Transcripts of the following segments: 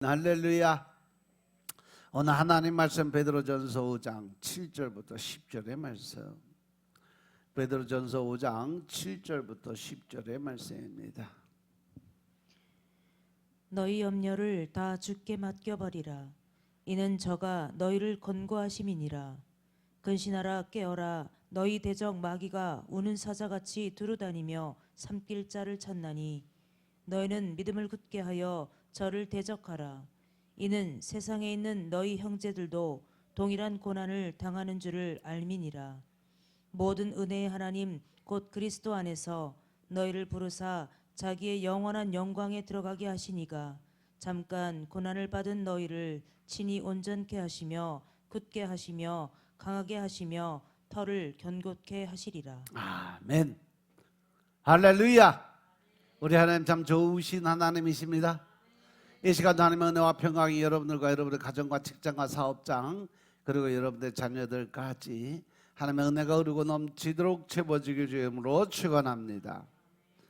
할렐루야. 오늘 하나님 말씀 베드로전서 5장 7절부터 10절의 말씀. 베드로전서 5장 7절부터 10절의 말씀입니다. 너희 염려를 다 주께 맡겨버리라. 이는 저가 너희를 권고하심이니라. 근신하라 깨어라. 너희 대적 마귀가 우는 사자같이 두루다니며 삼킬 자를 찾나니 너희는 믿음을 굳게 하여 저를 대적하라. 이는 세상에 있는 너희 형제들도 동일한 고난을 당하는 줄을 알미니라. 모든 은혜의 하나님 곧 그리스도 안에서 너희를 부르사 자기의 영원한 영광에 들어가게 하시니가 잠깐 고난을 받은 너희를 친히 온전케 하시며 굳게 하시며 강하게 하시며 터를 견고케 하시리라. 아멘. 할렐루야. 우리 하나님 참 좋으신 하나님이십니다. 이 시간도 하나님의 은혜와 평강이 여러분들과 여러분의 가정과 직장과 사업장 그리고 여러분의 자녀들까지 하나님의 은혜가 흐르고 넘치도록 채워지길 주의 이름으로 축원합니다.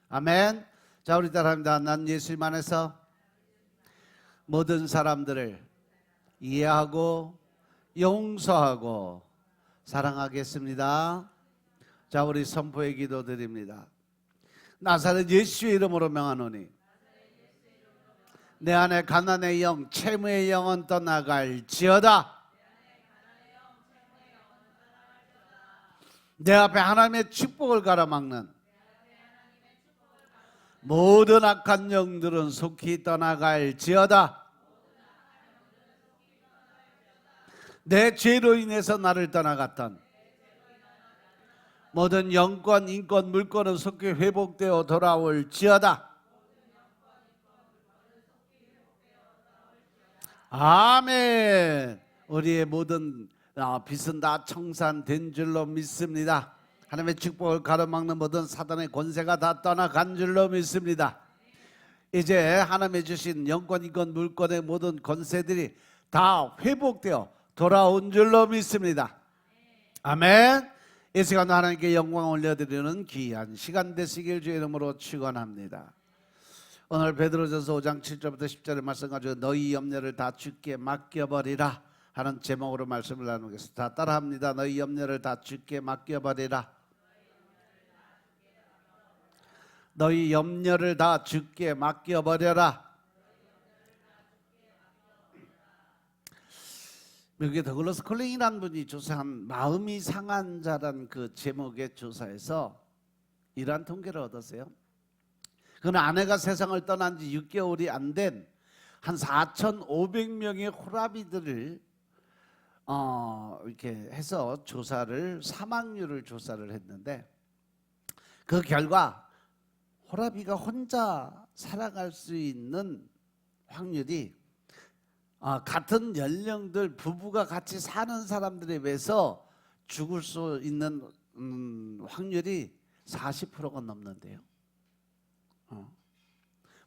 아멘. 자, 우리 따라합니다. 난 예수님 안에서 모든 사람들을 이해하고 용서하고 사랑하겠습니다. 자, 우리 선포의 기도 드립니다. 나사렛 예수의 이름으로 명하노니 내 안에 가난의 영, 채무의 영은 떠나갈지어다. 내 앞에 하나님의 축복을 가로막는 모든 악한 영들은 속히 떠나갈지어다. 내 죄로 인해서 나를 떠나갔던 모든 영권, 인권, 물권은 속히 회복되어 돌아올지어다. 아멘. 우리의 모든 빚은 다 청산된 줄로 믿습니다. 하나님의 축복을 가로막는 모든 사단의 권세가 다 떠나간 줄로 믿습니다. 이제 하나님의 주신 영권, 인권, 물권의 모든 권세들이 다 회복되어 돌아온 줄로 믿습니다. 아멘. 이 시간도 하나님께 영광 올려드리는 귀한 시간 되시길 주의 이름으로 축원합니다. 오늘 베드로전서 5장 7절부터 10절의 말씀 가지고 너희 염려를 다 주께 맡겨버리라 하는 제목으로 말씀을 나누겠습니다. 다 따라합니다. 너희 염려를 다 주께 맡겨버리라. 너희 염려를 다 주께 맡겨버려라. 미국의 더글러스 콜링이라는 분이 조사한 마음이 상한 자란 그 제목의 조사에서 이러한 통계를 얻었어요. 그는 아내가 세상을 떠난 지 6개월이 안 된 한 4,500명의 호라비들을 이렇게 해서 사망률을 조사를 했는데 그 결과 호라비가 혼자 살아갈 수 있는 확률이 같은 연령들 부부가 같이 사는 사람들에 비해서 죽을 수 있는 확률이 40%가 넘는데요.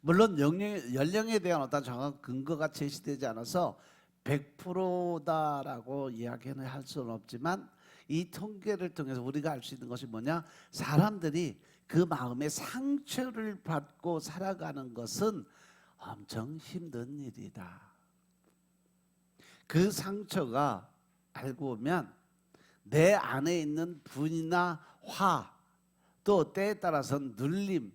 물론 연령에 대한 어떤 정확한 근거가 제시되지 않아서 100%다라고 이야기는 할 수는 없지만 이 통계를 통해서 우리가 알 수 있는 것이 뭐냐? 사람들이 그 마음의 상처를 받고 살아가는 것은 엄청 힘든 일이다. 그 상처가 알고 보면 내 안에 있는 분이나 화, 또 때에 따라서는 눌림,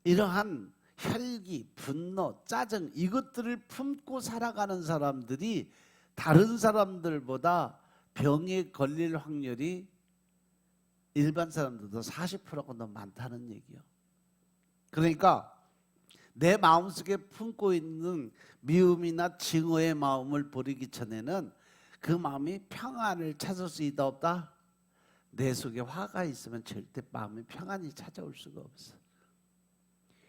이러한 혈기, 분노, 짜증 이것들을 품고 살아가는 사람들이 다른 사람들보다 병에 걸릴 확률이 일반 사람들도 40%가 더 많다는 얘기예요. 그러니까 내 마음속에 품고 있는 미움이나 증오의 마음을 버리기 전에는 그 마음이 평안을 찾을 수 있다 없다? 내 속에 화가 있으면 절대 마음의 평안이 찾아올 수가 없어.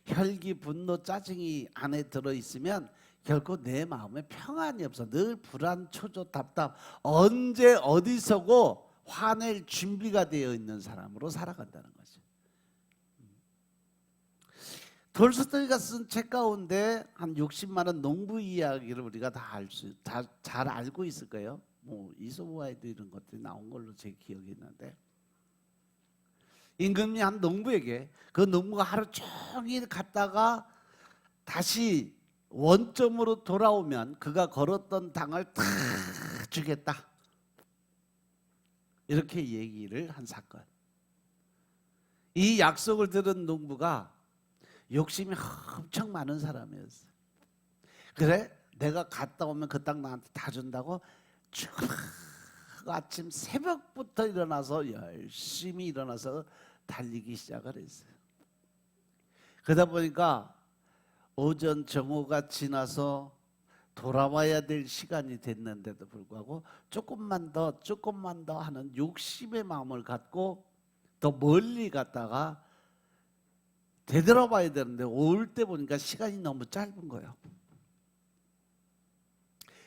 혈기, 분노, 짜증이 안에 들어있으면 결코 내 마음에 평안이 없어. 늘 불안, 초조, 답답, 언제 어디서고 화낼 준비가 되어 있는 사람으로 살아간다는 거죠. 돌스토이가 쓴 책 가운데 한 60만 원 농부 이야기를 우리가 다 잘 알고 있을 거예요. 뭐 이솝우화에도 이런 것들이 나온 걸로 제 기억이 있는데 임금이 한 농부에게 그 농부가 하루 종일 갔다가 다시 원점으로 돌아오면 그가 걸었던 땅을 다 주겠다. 이렇게 얘기를 한 사건. 이 약속을 들은 농부가 욕심이 엄청 많은 사람이었어요. 그래? 내가 갔다 오면 그 땅 나한테 다 준다고 쭉 아침 새벽부터 일어나서 열심히 일어나서 달리기 시작을 했어요. 그러다 보니까 오전 정오가 지나서 돌아와야 될 시간이 됐는데도 불구하고 조금만 더 하는 욕심의 마음을 갖고 더 멀리 갔다가 되돌아봐야 되는데 올 때 보니까 시간이 너무 짧은 거예요.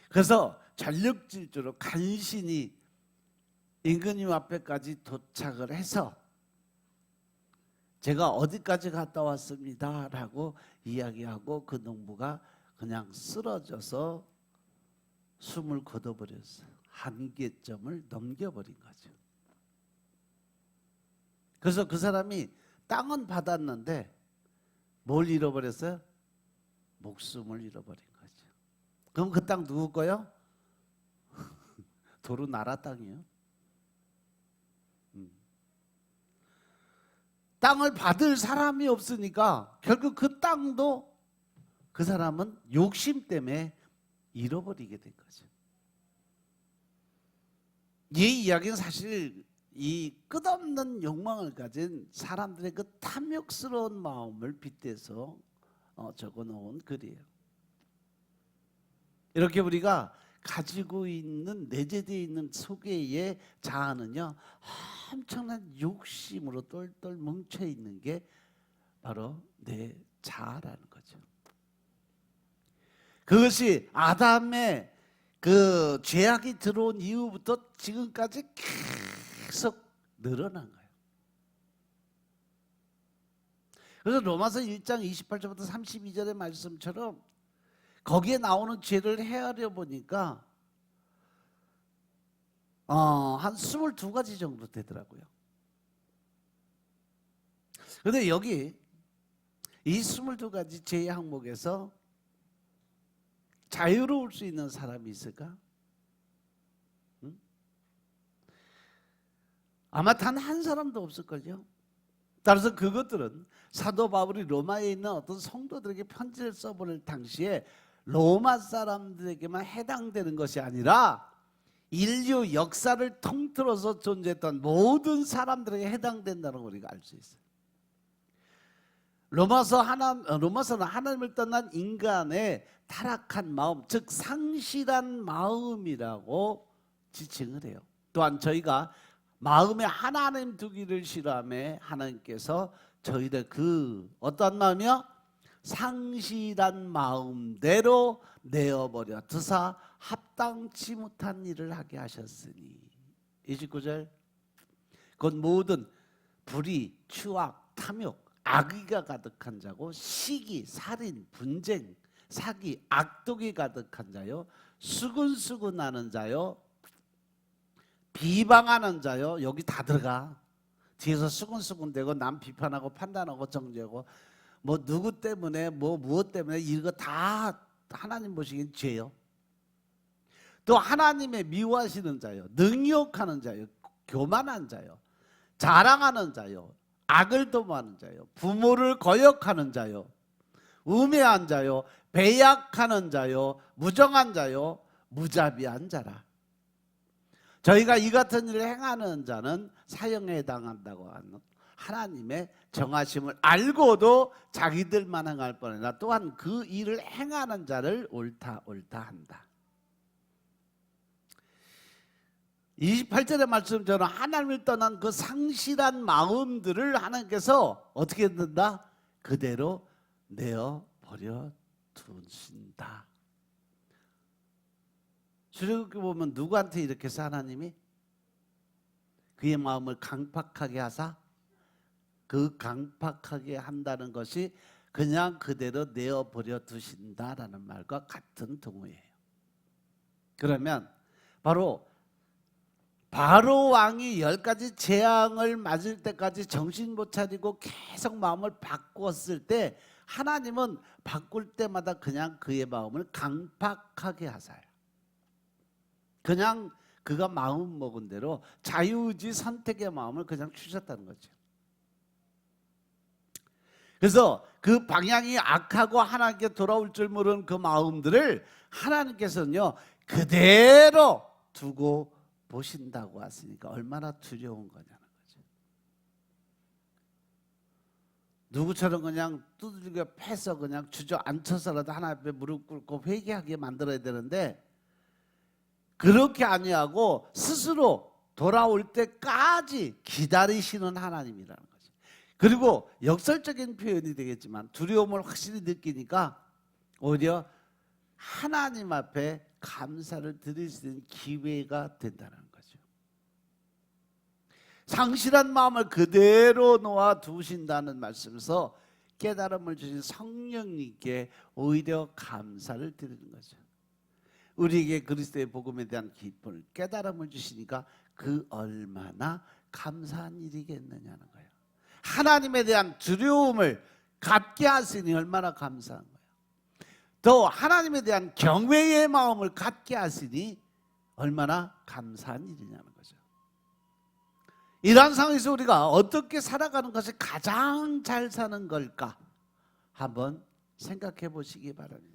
그래서 전력질주로 간신히 임금님 앞에까지 도착을 해서 제가 어디까지 갔다 왔습니다 라고 이야기하고 그 농부가 그냥 쓰러져서 숨을 거둬버렸어요. 한계점을 넘겨버린 거죠. 그래서 그 사람이 땅은 받았는데 뭘 잃어버렸어요? 목숨을 잃어버린 거죠. 그럼 그 땅 누구 거요? 도로 나라 땅이요. 땅을 받을 사람이 없으니까 결국 그 땅도 그 사람은 욕심 때문에 잃어버리게 된 거죠. 이 이야기는 사실 이 끝없는 욕망을 가진 사람들의 그 탐욕스러운 마음을 빗대서 적어놓은 글이에요. 이렇게 우리가 가지고 있는 내재되어 있는 속에의 자아는요 엄청난 욕심으로 똘똘 뭉쳐 있는 게 바로 내 자아라는 거죠. 그것이 아담의 그 죄악이 들어온 이후부터 지금까지 계속 늘어난 거예요. 그래서 로마서 1장 28절부터 32절의 말씀처럼 거기에 나오는 죄를 헤아려 보니까 한 22가지 정도 되더라고요. 그런데 여기 이 22가지 죄의 항목에서 자유로울 수 있는 사람이 있을까? 응? 아마 단 한 사람도 없을걸요. 따라서 그것들은 사도 바울이 로마에 있는 어떤 성도들에게 편지를 써보낼 당시에 로마 사람들에게만 해당되는 것이 아니라 인류 역사를 통틀어서 존재했던 모든 사람들에게 해당된다는 걸 우리가 알 수 있어요. 로마서는 하나님을 떠난 인간의 타락한 마음, 즉 상실한 마음이라고 지칭을 해요. 또한 저희가 마음에 하나님 두기를 싫어하며 하나님께서 저희들 그 어떤 마음이요? 상실한 마음대로 내어버려 두사 합당치 못한 일을 하게 하셨으니 29절 곧 모든 불의, 추악, 탐욕, 악의가 가득한 자고 시기, 살인, 분쟁, 사기, 악독이 가득한 자요 수근수근하는 자요 비방하는 자요. 여기 다 들어가. 뒤에서 수근수근대고 남 비판하고 판단하고 정죄하고 뭐 누구 때문에 뭐 무엇 때문에 이거 다 하나님 보시기엔 죄요. 또 하나님의 미워하시는 자요, 능욕하는 자요, 교만한 자요, 자랑하는 자요, 악을 도모하는 자요, 부모를 거역하는 자요, 우매한 자요, 배약하는 자요, 무정한 자요, 무자비한 자라. 저희가 이 같은 일을 행하는 자는 사형에 해당한다고 하는 하나님의 정하심을 알고도 자기들만 행할 뻔하나 또한 그 일을 행하는 자를 옳다 한다. 28절의 말씀처럼 하나님을 떠난 그 상실한 마음들을 하나님께서 어떻게 된다? 그대로 내어버려 두신다. 출애굽기 보면 누구한테 이렇게 해서 하나님이 그의 마음을 강팍하게 하사 그 강팍하게 한다는 것이 그냥 그대로 내어버려 두신다라는 말과 같은 동의예요. 그러면 바로 왕이 10가지 재앙을 맞을 때까지 정신 못 차리고 계속 마음을 바꿨을 때 하나님은 바꿀 때마다 그냥 그의 마음을 강팍하게 하사요. 그냥 그가 마음 먹은 대로 자유의지 선택의 마음을 그냥 주셨다는 거죠. 그래서 그 방향이 악하고 하나님께 돌아올 줄 모르는 그 마음들을 하나님께서는요 그대로 두고 보신다고 하시니까 얼마나 두려운 거냐는 거죠. 누구처럼 그냥 두들겨 패서 그냥 주저앉혀서라도 하나님 앞에 무릎 꿇고 회개하게 만들어야 되는데 그렇게 아니하고 스스로 돌아올 때까지 기다리시는 하나님이라는 거죠. 그리고 역설적인 표현이 되겠지만 두려움을 확실히 느끼니까 오히려 하나님 앞에 감사를 드릴 수 있는 기회가 된다는 거죠. 상실한 마음을 그대로 놓아 두신다는 말씀에서 깨달음을 주신 성령님께 오히려 감사를 드리는 거죠. 우리에게 그리스도의 복음에 대한 기쁨을 깨달음을 주시니까 그 얼마나 감사한 일이겠느냐는 거예요. 하나님에 대한 두려움을 갖게 하시니 얼마나 감사한 거예요. 또 하나님에 대한 경외의 마음을 갖게 하시니 얼마나 감사한 일이냐는 거죠. 이러한 상황에서 우리가 어떻게 살아가는 것이 가장 잘 사는 걸까 한번 생각해 보시기 바랍니다.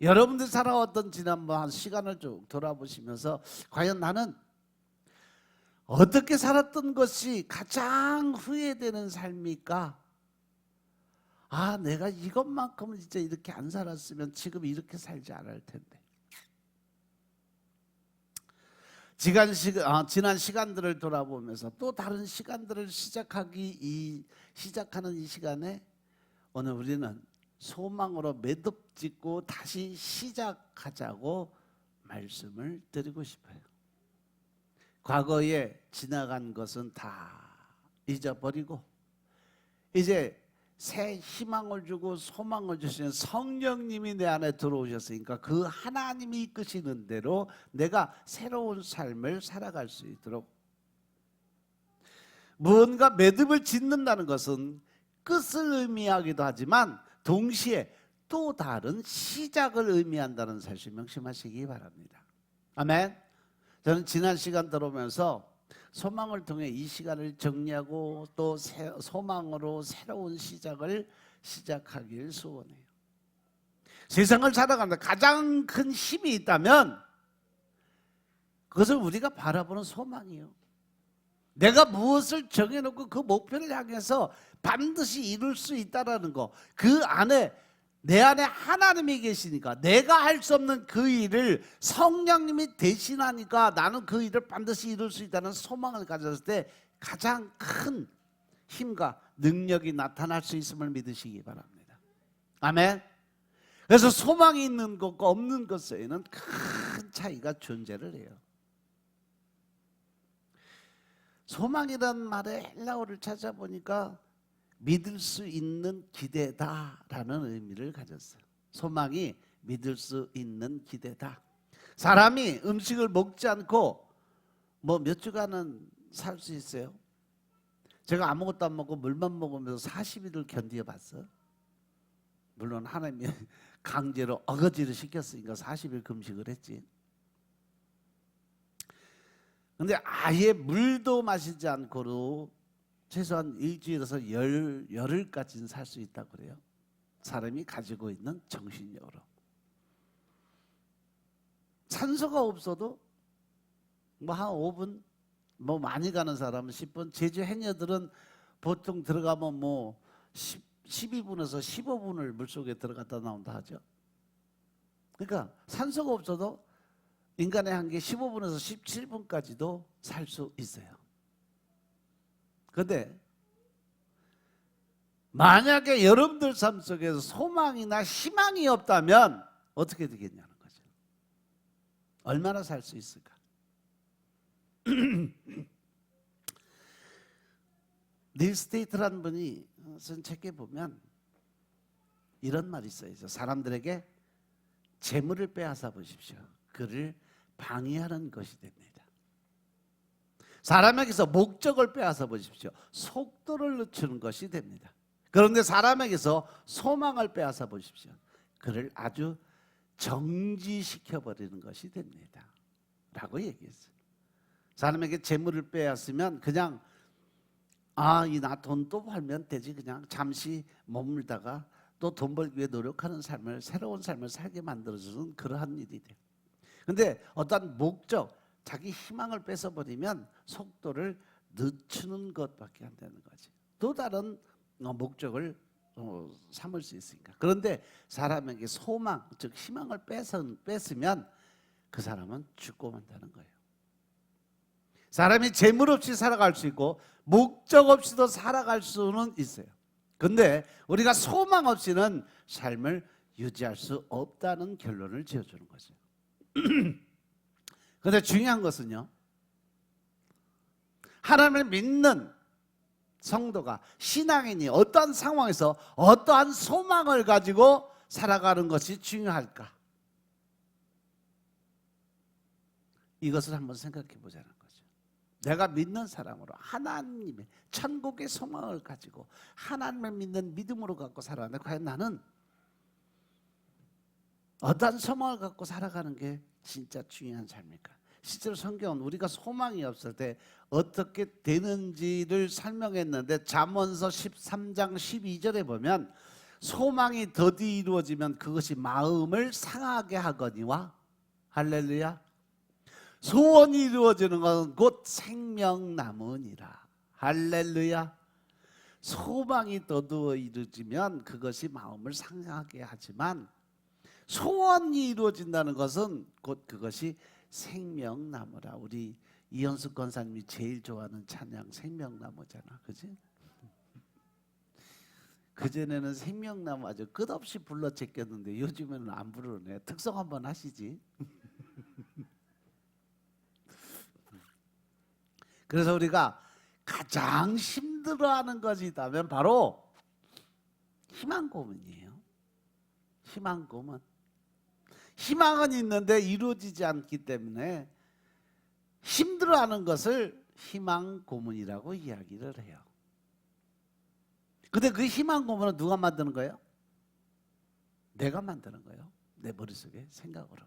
여러분들 살아왔던 지난번 시간을 쭉 돌아보시면서 과연 나는 어떻게 살았던 것이 가장 후회되는 삶일까? 아, 내가 이것만큼은 진짜 이렇게 안 살았으면 지금 이렇게 살지 않을 텐데. 지난 시간들을 돌아보면서 또 다른 시간들을 시작하는 이 시간에 오늘 우리는 소망으로 매듭짓고 다시 시작하자고 말씀을 드리고 싶어요. 과거에 지나간 것은 다 잊어버리고 이제 새 희망을 주고 소망을 주시는 성령님이 내 안에 들어오셨으니까 그 하나님이 이끄시는 대로 내가 새로운 삶을 살아갈 수 있도록 무언가 매듭을 짓는다는 것은 끝을 의미하기도 하지만 동시에 또 다른 시작을 의미한다는 사실 명심하시기 바랍니다. 아멘. 저는 지난 시간 들어오면서 소망을 통해 이 시간을 정리하고 또 소망으로 새로운 시작을 시작하길 소원해요. 세상을 살아가는데 가장 큰 힘이 있다면 그것을 우리가 바라보는 소망이에요. 내가 무엇을 정해놓고 그 목표를 향해서 반드시 이룰 수 있다는 거, 그 안에 내 안에 하나님이 계시니까 내가 할 수 없는 그 일을 성령님이 대신하니까 나는 그 일을 반드시 이룰 수 있다는 소망을 가졌을 때 가장 큰 힘과 능력이 나타날 수 있음을 믿으시기 바랍니다. 아멘. 그래서 소망이 있는 것과 없는 것 사이에는 큰 차이가 존재를 해요. 소망이란 말의 헬라어를 찾아보니까 믿을 수 있는 기대다라는 의미를 가졌어요. 소망이 믿을 수 있는 기대다. 사람이 음식을 먹지 않고 뭐 몇 주간은 살 수 있어요? 제가 아무것도 안 먹고 물만 먹으면서 40일을 견뎌봤어요. 물론 하나님이 강제로 어거지로 시켰으니까 40일 금식을 했지. 근데 아예 물도 마시지 않고도 최소한 일주일에서 열흘까지는 살 수 있다고 그래요. 사람이 가지고 있는 정신력으로. 산소가 없어도 뭐 한 5분, 뭐 많이 가는 사람은 10분, 제주 해녀들은 보통 들어가면 뭐 12분에서 15분을 물속에 들어갔다 나온다 하죠. 그러니까 산소가 없어도 인간의 한계 15분에서 17분까지도 살 수 있어요. 그런데 만약에 여러분들 삶 속에서 소망이나 희망이 없다면 어떻게 되겠냐는 거죠. 얼마나 살 수 있을까? 닐 스테이트라는 분이 쓴 책에 보면 이런 말이 써 있어요. 사람들에게 재물을 빼앗아 보십시오. 그를 방해하는 것이 됩니다. 사람에게서 목적을 빼앗아 보십시오. 속도를 늦추는 것이 됩니다. 그런데 사람에게서 소망을 빼앗아 보십시오. 그를 아주 정지시켜 버리는 것이 됩니다 라고 얘기했어요. 사람에게 재물을 빼앗으면 그냥 이 나 돈 또 벌면 되지, 그냥 잠시 머물다가 또 돈 벌기 위해 노력하는 삶을, 새로운 삶을 살게 만들어주는 그러한 일이 돼요. 근데 어떤 목적, 자기 희망을 뺏어버리면 속도를 늦추는 것밖에 안 되는 거지. 또 다른 목적을 삼을 수 있으니까. 그런데 사람에게 소망, 즉 희망을 뺏으면 그 사람은 죽고 만다는 거예요. 사람이 재물 없이 살아갈 수 있고 목적 없이도 살아갈 수는 있어요. 근데 우리가 소망 없이는 삶을 유지할 수 없다는 결론을 지어주는 거죠. 그런데 중요한 것은요, 하나님을 믿는 성도가, 신앙인이 어떠한 상황에서 어떠한 소망을 가지고 살아가는 것이 중요할까? 이것을 한번 생각해 보자는 거죠. 내가 믿는 사람으로 하나님의 천국의 소망을 가지고 하나님을 믿는 믿음으로 갖고 살아가는데 과연 나는 어떠한 소망을 갖고 살아가는 게 진짜 중요한 삶일까? 실제로 성경은 우리가 소망이 없을 때 어떻게 되는지를 설명했는데 잠언서 13장 12절에 보면 소망이 더디 이루어지면 그것이 마음을 상하게 하거니와, 할렐루야, 소원이 이루어지는 것은 곧 생명나무니라. 할렐루야. 소망이 더디어 이루어지면 그것이 마음을 상하게 하지만 소원이 이루어진다는 것은 곧 그것이 생명나무라. 우리 이현숙 권사님이 제일 좋아하는 찬양 생명나무잖아, 그지? 그전에는 생명나무 아주 끝없이 불러 제꼈는데 요즘에는 안 부르네. 특성 한번 하시지. 그래서 우리가 가장 힘들어하는 것이 있다면 바로 희망 고문이에요. 희망 고문. 희망은 있는데 이루어지지 않기 때문에 힘들어하는 것을 희망 고문이라고 이야기를 해요. 근데 그 희망 고문은 누가 만드는 거예요? 내가 만드는 거예요. 내 머릿속에 생각으로.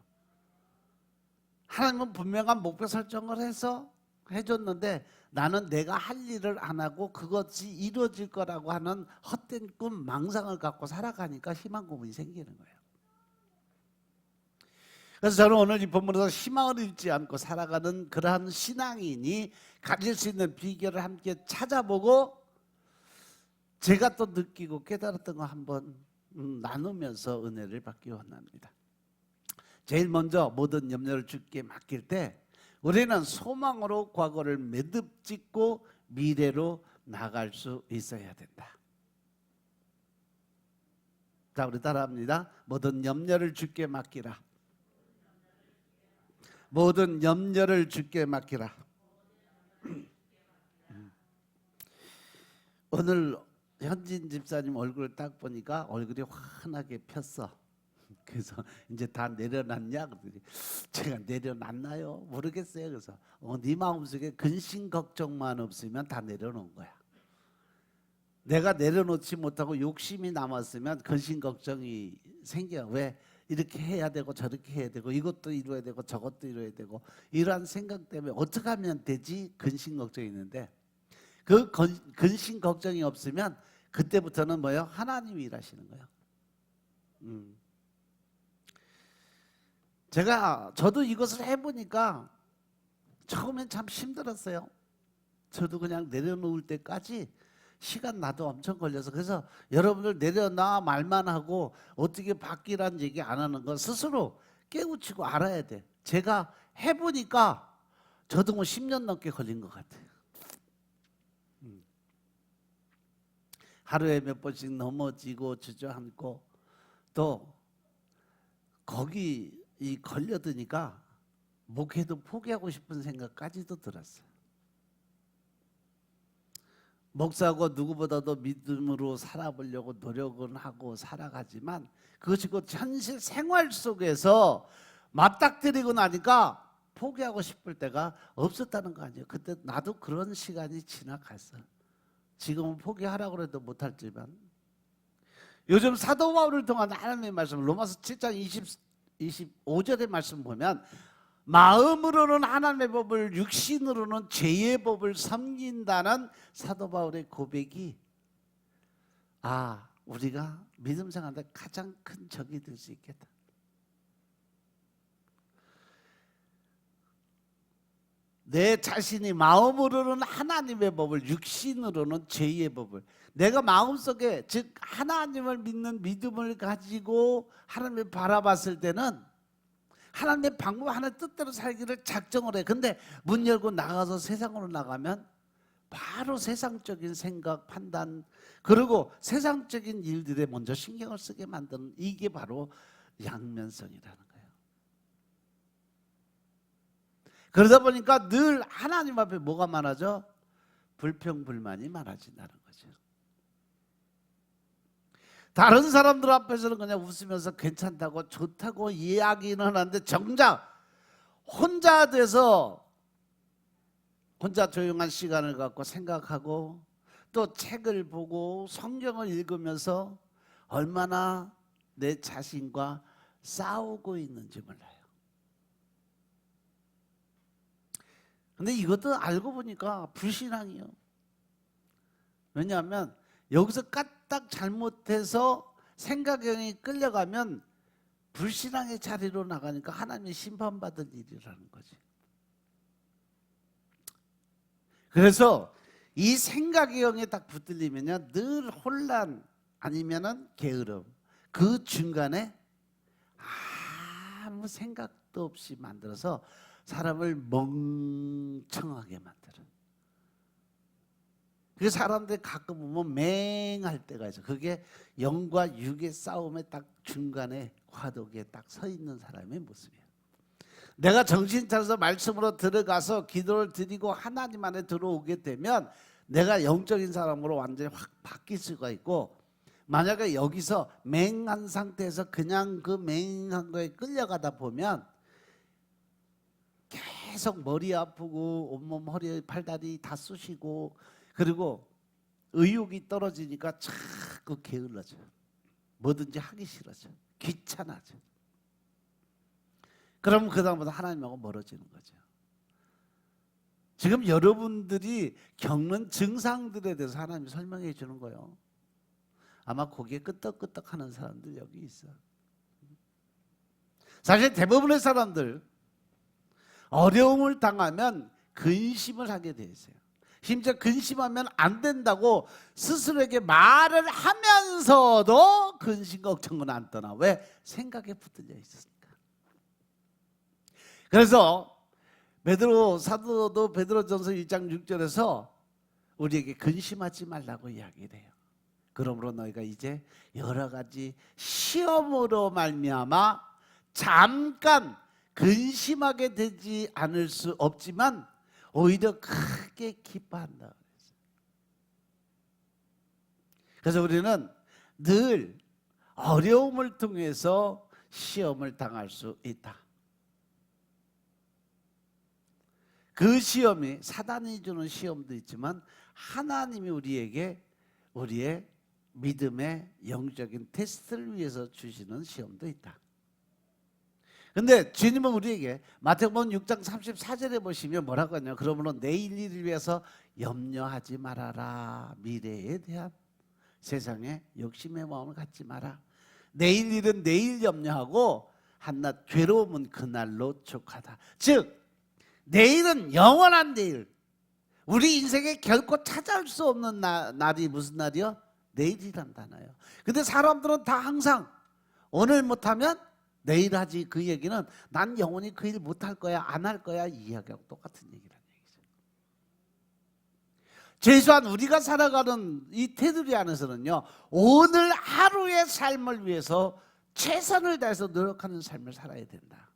하나님은 분명한 목표 설정을 해서 해줬는데 나는 내가 할 일을 안 하고 그것이 이루어질 거라고 하는 헛된 꿈, 망상을 갖고 살아가니까 희망 고문이 생기는 거예요. 그래서 저는 오늘 이 본문에서 희망을 잃지 않고 살아가는 그러한 신앙인이 가질 수 있는 비결을 함께 찾아보고 제가 또 느끼고 깨달았던 거 한번 나누면서 은혜를 받기 원합니다. 제일 먼저 모든 염려를 주께 맡길 때 우리는 소망으로 과거를 매듭 짓고 미래로 나갈 수 있어야 된다. 자, 우리 따라합니다. 모든 염려를 주께 맡기라. 모든 염려를 주께 맡기라. 오늘 현진 집사님 얼굴을 딱 보니까 얼굴이 환하게 폈어. 그래서 이제 다 내려놨냐? 그랬더니 제가 내려놨나요? 모르겠어요. 그래서 네 마음속에 근심 걱정만 없으면 다 내려놓은 거야. 내가 내려놓지 못하고 욕심이 남았으면 근심 걱정이 생겨. 왜? 이렇게 해야 되고 저렇게 해야 되고 이것도 이루어야 되고 저것도 이루어야 되고 이러한 생각 때문에 어떻게 하면 되지? 근심 걱정이 있는데 그 근심 걱정이 없으면 그때부터는 뭐예요? 하나님이 일하시는 거예요. 저도 이것을 해보니까 처음엔 참 힘들었어요. 저도 그냥 내려놓을 때까지 시간 나도 엄청 걸려서. 그래서 여러분들 내려놔 말만 하고 어떻게 바뀌라는 얘기 안 하는 건 스스로 깨우치고 알아야 돼. 제가 해보니까 저도 뭐 10년 넘게 걸린 것 같아요. 하루에 몇 번씩 넘어지고 주저앉고 또 거기 걸려드니까 목회도 포기하고 싶은 생각까지도 들었어요. 목사고 누구보다도 믿음으로 살아보려고 노력은 하고 살아가지만 그것이 곧 현실 생활 속에서 맞닥뜨리고 나니까 포기하고 싶을 때가 없었다는 거 아니에요. 그때 나도 그런 시간이 지나갔어. 지금은 포기하라고 해도 못할지만 요즘 사도 바울을 통한 하나님의 말씀, 로마서 7장 25절의 말씀 보면 마음으로는 하나님의 법을, 육신으로는 죄의 법을 섬긴다는 사도 바울의 고백이 우리가 믿음 생활에 가장 큰 적이 될 수 있겠다. 내 자신이 마음으로는 하나님의 법을, 육신으로는 죄의 법을, 내가 마음속에 즉 하나님을 믿는 믿음을 가지고 하나님을 바라봤을 때는 하나님의 방법, 하나님의 뜻대로 살기를 작정을 해. 근데 문 열고 나가서 세상으로 나가면 바로 세상적인 생각, 판단, 그리고 세상적인 일들에 먼저 신경을 쓰게 만드는, 이게 바로 양면성이라는 거예요. 그러다 보니까 늘 하나님 앞에 뭐가 많아져? 불평불만이 많아진다는 거죠. 다른 사람들 앞에서는 그냥 웃으면서 괜찮다고 좋다고 이야기는 하는데 정작 혼자 돼서 혼자 조용한 시간을 갖고 생각하고 또 책을 보고 성경을 읽으면서 얼마나 내 자신과 싸우고 있는지 몰라요. 근데 이것도 알고 보니까 불신앙이요. 왜냐하면 여기서 까딱 잘못해서 생각형이 끌려가면 불신앙의 자리로 나가니까 하나님이 심판받을 일이라는 거지. 그래서 이 생각의 영에 딱 붙들리면요, 늘 혼란 아니면은 게으름, 그 중간에 아무 생각도 없이 만들어서 사람을 멍청하게 만들어. 그 사람들이 가끔 보면 맹할 때가 있어. 그게 영과 육의 싸움에 딱 중간에 화독에 딱 서 있는 사람의 모습이에요. 내가 정신 차려서 말씀으로 들어가서 기도를 드리고 하나님 안에 들어오게 되면 내가 영적인 사람으로 완전히 확 바뀔 수가 있고, 만약에 여기서 맹한 상태에서 그냥 그 맹한 거에 끌려가다 보면 계속 머리 아프고 온몸 허리 팔다리 다 쑤시고, 그리고 의욕이 떨어지니까 자꾸 게을러져. 뭐든지 하기 싫어져. 귀찮아져. 그럼 그 다음부터 하나님하고 멀어지는 거죠. 지금 여러분들이 겪는 증상들에 대해서 하나님이 설명해 주는 거예요. 아마 고개 끄덕끄덕 하는 사람들 여기 있어. 사실 대부분의 사람들 어려움을 당하면 근심을 하게 돼 있어요. 심지어 근심하면 안 된다고 스스로에게 말을 하면서도 근심 걱정은 안 떠나. 왜? 생각에 붙들려 있으니까. 그래서 사도도 베드로전서 1장 6절에서 우리에게 근심하지 말라고 이야기를 해요. 그러므로 너희가 이제 여러 가지 시험으로 말미암아 잠깐 근심하게 되지 않을 수 없지만 오히려 크게 기뻐한다. 그래서 우리는 늘 어려움을 통해서 시험을 당할 수 있다. 그 시험이 사단이 주는 시험도 있지만 하나님이 우리에게 우리의 믿음의 영적인 테스트를 위해서 주시는 시험도 있다. 근데 주님은 우리에게 마태복음 6장 34절에 보시면 뭐라고 하냐? 그러므로 내일 일을 위해서 염려하지 말아라. 미래에 대한 세상에 욕심의 마음을 갖지 마라. 내일 일은 내일 염려하고 한낱 괴로움은 그날로 족하다. 즉 내일은 영원한 내일, 우리 인생에 결코 찾아올 수 없는 날이 무슨 날이요? 내일이란 단어예요. 근데 사람들은 다 항상 오늘 못하면 내일 하지, 그 얘기는 난 영원히 그 일 못할 거야, 안 할 거야, 이 이야기하고 똑같은 얘기라는 얘기죠. 최소한 우리가 살아가는 이 테두리 안에서는요, 오늘 하루의 삶을 위해서 최선을 다해서 노력하는 삶을 살아야 된다.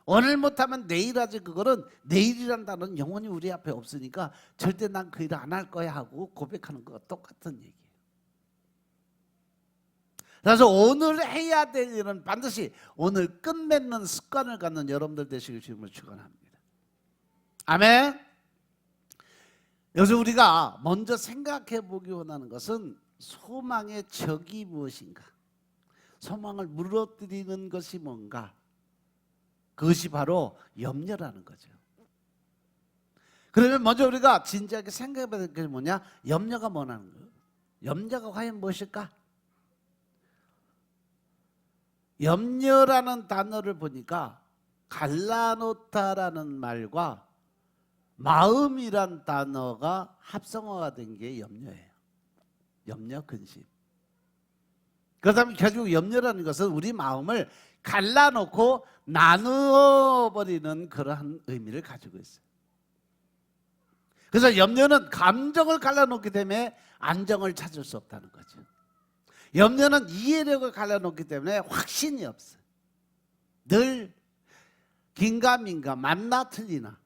오늘 못하면 내일 하지, 그거는 내일이란 단어는 영원히 우리 앞에 없으니까 절대 난 그 일을 안 할 거야 하고 고백하는 거와 똑같은 얘기예요. 그래서 오늘 해야 될 일은 반드시 오늘 끝맺는 습관을 갖는 여러분들 되시길 주님을 축원합니다. 아멘. 여기서 우리가 먼저 생각해 보기 원하는 것은 소망의 적이 무엇인가? 소망을 무너뜨리는 것이 뭔가? 그것이 바로 염려라는 거죠. 그러면 먼저 우리가 진지하게 생각해봐야 될 게 뭐냐? 염려가 뭐라는 거예요? 염려가 과연 무엇일까? 염려라는 단어를 보니까 갈라놓다라는 말과 마음이란 단어가 합성어가 된 게 염려예요. 염려, 근심. 그렇다면 결국 염려라는 것은 우리 마음을 갈라놓고 나누어 버리는 그러한 의미를 가지고 있어요. 그래서 염려는 감정을 갈라놓기 때문에 안정을 찾을 수 없다는 거죠. 염려는 이해력을 갈라놓기 때문에 확신이 없어요. 늘 긴가민가, 맞나 틀리나.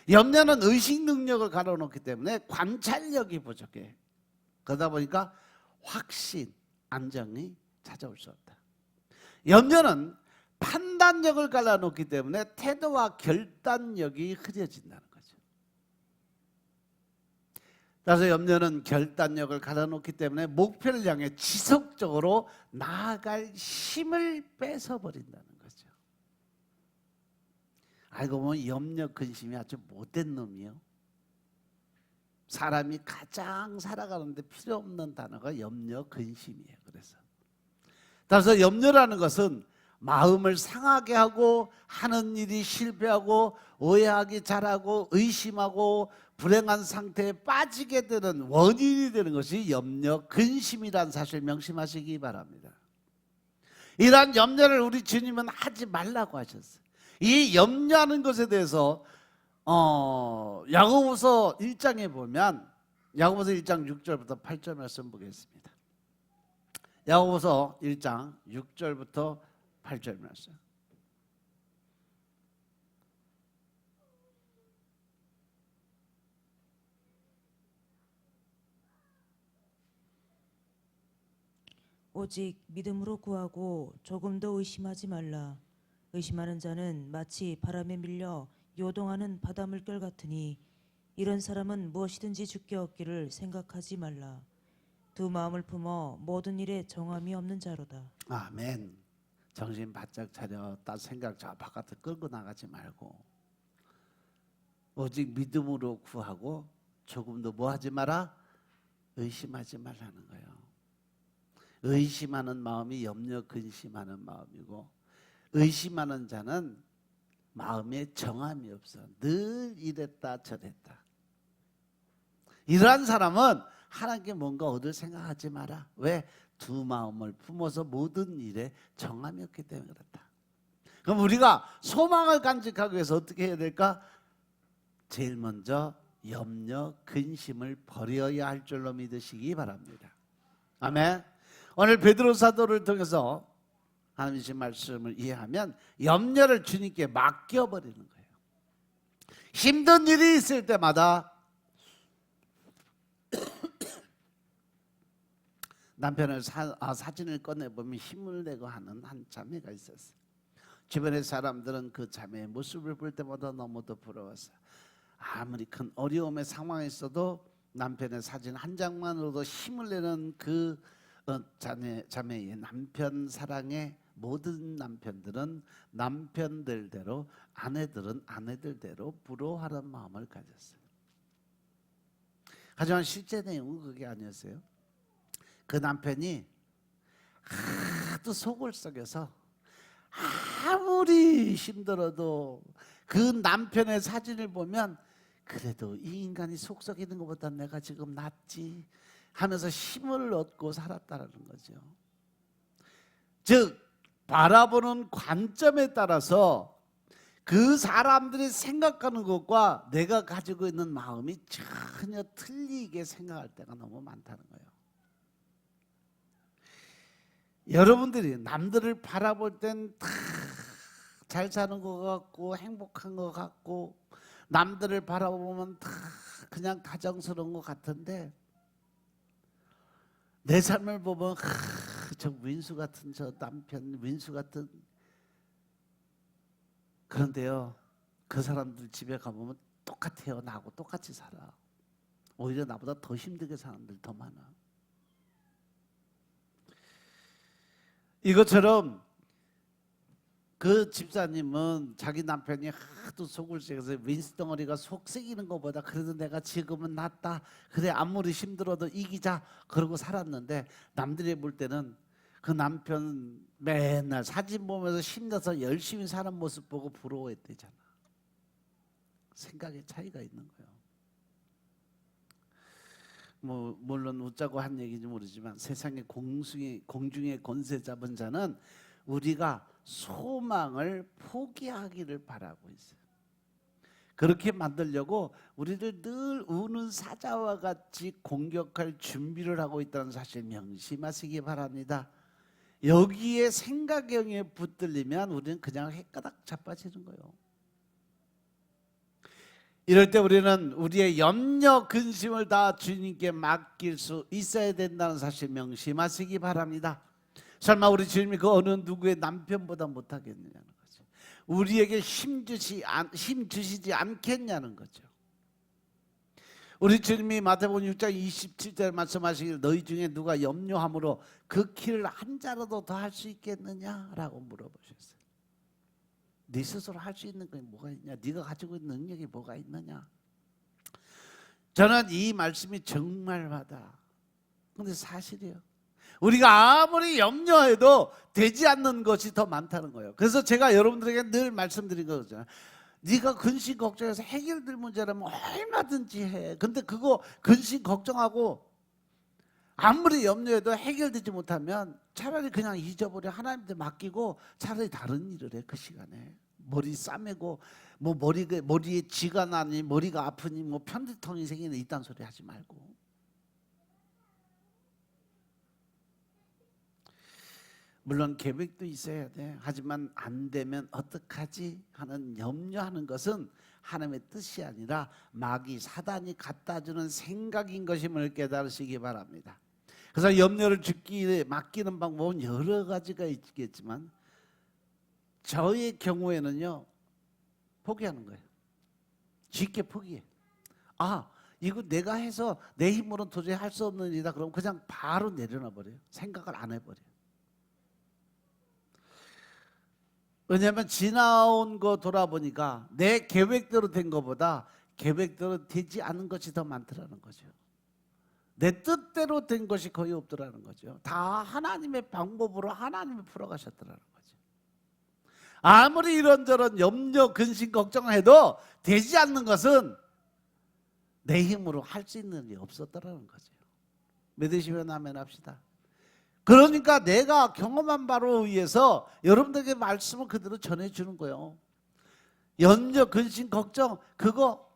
염려는 의식 능력을 갈라놓기 때문에 관찰력이 부족해. 그러다 보니까 확신, 안정이 찾아올 수 없다. 염려는 판단력을 갈라놓기 때문에 태도와 결단력이 흐려진다는 거죠. 따라서 염려는 결단력을 갈라놓기 때문에 목표를 향해 지속적으로 나아갈 힘을 뺏어버린다는 거죠. 알고 보면 염려, 근심이 아주 못된 놈이에요. 사람이 가장 살아가는데 필요 없는 단어가 염려, 근심이에요. 따라서 염려라는 것은 마음을 상하게 하고 하는 일이 실패하고 오해하기 잘하고 의심하고 불행한 상태에 빠지게 되는 원인이 되는 것이 염려, 근심이라는 사실 명심하시기 바랍니다. 이러한 염려를 우리 주님은 하지 말라고 하셨어요. 이 염려하는 것에 대해서 야고보서 1장에 보면 야고보서 1장 6절부터 8절 말씀 보겠습니다. 야고보서 1장 6절부터 8절 말씀. 오직 믿음으로 구하고 조금도 의심하지 말라. 의심하는 자는 마치 바람에 밀려 요동하는 바닷물결 같으니 이런 사람은 무엇이든지 주께 얻기를 생각하지 말라. 두 마음을 품어 모든 일에 정함이 없는 자로다. 아멘. 정신 바짝 차려. 딴 생각 저 바깥에 끌고 나가지 말고 오직 믿음으로 구하고 조금도 뭐 하지 마라? 의심하지 말라는 거예요. 의심하는 마음이 염려, 근심하는 마음이고 의심하는 자는 마음에 정함이 없어. 늘 이랬다 저랬다. 이러한 사람은 하나님께 뭔가 얻을 생각하지 마라. 왜? 두 마음을 품어서 모든 일에 정함이 없기 때문에 그렇다. 그럼 우리가 소망을 간직하기 위해서 어떻게 해야 될까? 제일 먼저 염려, 근심을 버려야 할 줄로 믿으시기 바랍니다. 아멘. 오늘 베드로 사도를 통해서 하나님의 말씀을 이해하면 염려를 주님께 맡겨버리는 거예요. 힘든 일이 있을 때마다 남편을 사진을 꺼내보면 힘을 내고 하는 한 자매가 있었어요. 주변의 사람들은 그 자매의 모습을 볼 때마다 너무도 부러웠어요. 아무리 큰 어려움의 상황에 있어도 남편의 사진 한 장만으로도 힘을 내는 그 자매의 남편 사랑에 모든 남편들은 남편들대로 아내들은 아내들대로 부러워하는 마음을 가졌어요. 하지만 실제 내용은 그게 아니었어요. 그 남편이 하도 속을 썩여서 아무리 힘들어도 그 남편의 사진을 보면 그래도 이 인간이 속 썩이는 것보다 내가 지금 낫지 하면서 힘을 얻고 살았다는 거죠. 즉 바라보는 관점에 따라서 그 사람들이 생각하는 것과 내가 가지고 있는 마음이 전혀 틀리게 생각할 때가 너무 많다는 거예요. 여러분들이 남들을 바라볼 땐 다 잘 사는 것 같고 행복한 것 같고 남들을 바라보면 다 그냥 다정스러운 것 같은데 내 삶을 보면 저 윈수 같은 저 남편 윈수 같은 그런데요 그 사람들 집에 가보면 똑같아요. 나하고 똑같이 살아. 오히려 나보다 더 힘들게 사는 사람들 더 많아. 이것처럼 그 집사님은 자기 남편이 하도 속을 새겨서 윈스덩어리가 속 새기는 것보다 그래도 내가 지금은 낫다. 그래 아무리 힘들어도 이기자. 그러고 살았는데 남들이 볼 때는 그 남편 맨날 사진 보면서 힘내서 열심히 사는 모습 보고 부러워했대잖아. 생각의 차이가 있는 거예요. 뭐 물론 웃자고 한 얘기인지 모르지만 세상의 공중의 권세 잡은 자는 우리가 소망을 포기하기를 바라고 있어요. 그렇게 만들려고 우리를 늘 우는 사자와 같이 공격할 준비를 하고 있다는 사실 명심하시기 바랍니다. 여기에 생각형에 붙들리면 우리는 그냥 헷가닥 자빠지는 거예요. 이럴 때 우리는 우리의 염려 근심을 다 주님께 맡길 수 있어야 된다는 사실 명심하시기 바랍니다. 설마 우리 주님이 그 어느 누구의 남편보다 못하겠느냐는 거죠. 우리에게 힘 주시지 않겠냐는 거죠. 우리 주님이 마태복음 6장 27절 말씀하시길 너희 중에 누가 염려함으로 그 키를 한 자라도 더 할 수 있겠느냐라고 물어보셨어요. 네 스스로 할 수 있는 게 뭐가 있냐? 네가 가지고 있는 능력이 뭐가 있느냐? 저는 이 말씀이 정말 와닿아. 근데 사실이에요. 우리가 아무리 염려해도 되지 않는 것이 더 많다는 거예요. 그래서 제가 여러분들에게 늘 말씀드린 거잖아요. 네가 근심 걱정해서 해결될 문제라면 얼마든지 해. 근데 그거 근심 걱정하고 아무리 염려해도 해결되지 못하면 차라리 그냥 잊어버려. 하나님한테 맡기고 차라리 다른 일을 해. 그 시간에 머리 싸매고 뭐 머리에 쥐가 나니 머리가 아프니 뭐 편두통이 생기니 이딴 소리 하지 말고. 물론 계획도 있어야 돼. 하지만 안 되면 어떡하지 하는 염려하는 것은 하나님의 뜻이 아니라 마귀 사단이 갖다주는 생각인 것임을 깨달으시기 바랍니다. 그래서 염려를 맡기는 방법은 여러 가지가 있겠지만 저의 경우에는요 포기하는 거예요. 쉽게 포기해. 아 이거 내가 해서 내 힘으로는 도저히 할 수 없는 일이다. 그럼 그냥 바로 내려놔 버려요. 생각을 안 해버려요. 왜냐하면 지나온 거 돌아보니까 내 계획대로 된 것보다 계획대로 되지 않은 것이 더 많더라는 거죠. 내 뜻대로 된 것이 거의 없더라는 거죠. 다 하나님의 방법으로 하나님이 풀어가셨더라는 거죠. 아무리 이런저런 염려, 근심, 걱정해도 되지 않는 것은 내 힘으로 할 수 있는 일이 없었더라는 거죠. 믿으시면 아멘 합시다. 그러니까 내가 경험한 바로 의해서 여러분들에게 말씀을 그대로 전해주는 거예요. 염려, 근심, 걱정 그거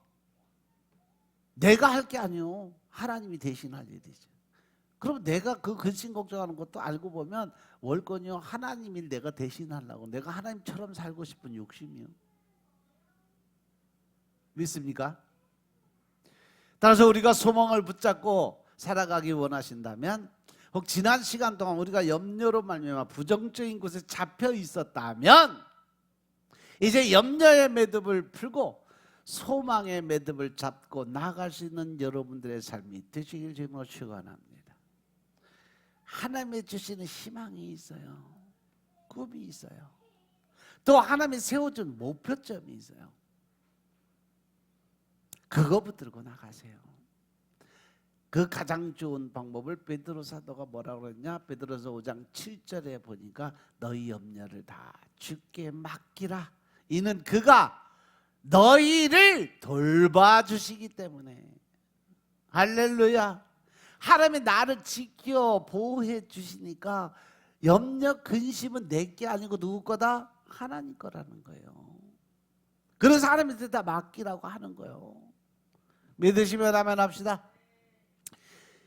내가 할 게 아니에요. 하나님이 대신할 일이죠. 그럼 내가 그 근심 걱정하는 것도 알고 보면 월권이요 하나님이 내가 대신하려고 내가 하나님처럼 살고 싶은 욕심이요. 믿습니까? 따라서 우리가 소망을 붙잡고 살아가기 원하신다면 혹 지난 시간 동안 우리가 염려로 말미암아 부정적인 곳에 잡혀 있었다면 이제 염려의 매듭을 풀고 소망의 매듭을 잡고 나아갈 수 있는 여러분들의 삶이 되시길 주님으로 축원합니다. 하나님이 주시는 희망이 있어요. 꿈이 있어요. 또 하나님이 세워준 목표점이 있어요. 그거 붙들고 나가세요. 그 가장 좋은 방법을 베드로 사도가 뭐라고 그랬냐? 베드로서 5장 7절에 보니까 너희 염려를 다 주께 맡기라. 이는 그가 너희를 돌봐주시기 때문에. 할렐루야. 하나님이 나를 지켜 보호해 주시니까 염려 근심은 내게 아니고 누구 거다? 하나님 거라는 거예요. 그래서 하나님한테 다 맡기라고 하는 거예요. 믿으시면 아멘 합시다.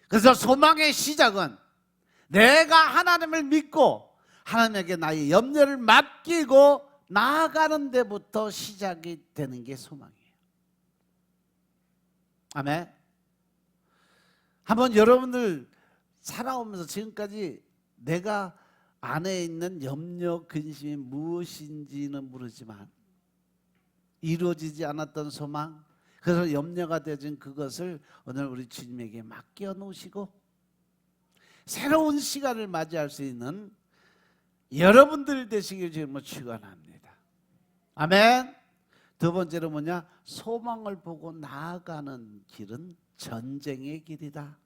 그래서 소망의 시작은 내가 하나님을 믿고 하나님에게 나의 염려를 맡기고 나아가는 데부터 시작이 되는 게 소망이에요. 아멘. 한번 여러분들 살아오면서 지금까지 내가 안에 있는 염려, 근심이 무엇인지는 모르지만 이루어지지 않았던 소망, 그래서 염려가 되어진 그것을 오늘 우리 주님에게 맡겨 놓으시고 새로운 시간을 맞이할 수 있는 여러분들 되시길 주님으로 축원합니다. 아멘. 두 번째로 뭐냐? 소망을 보고 나아가는 길은 전쟁의 길이다.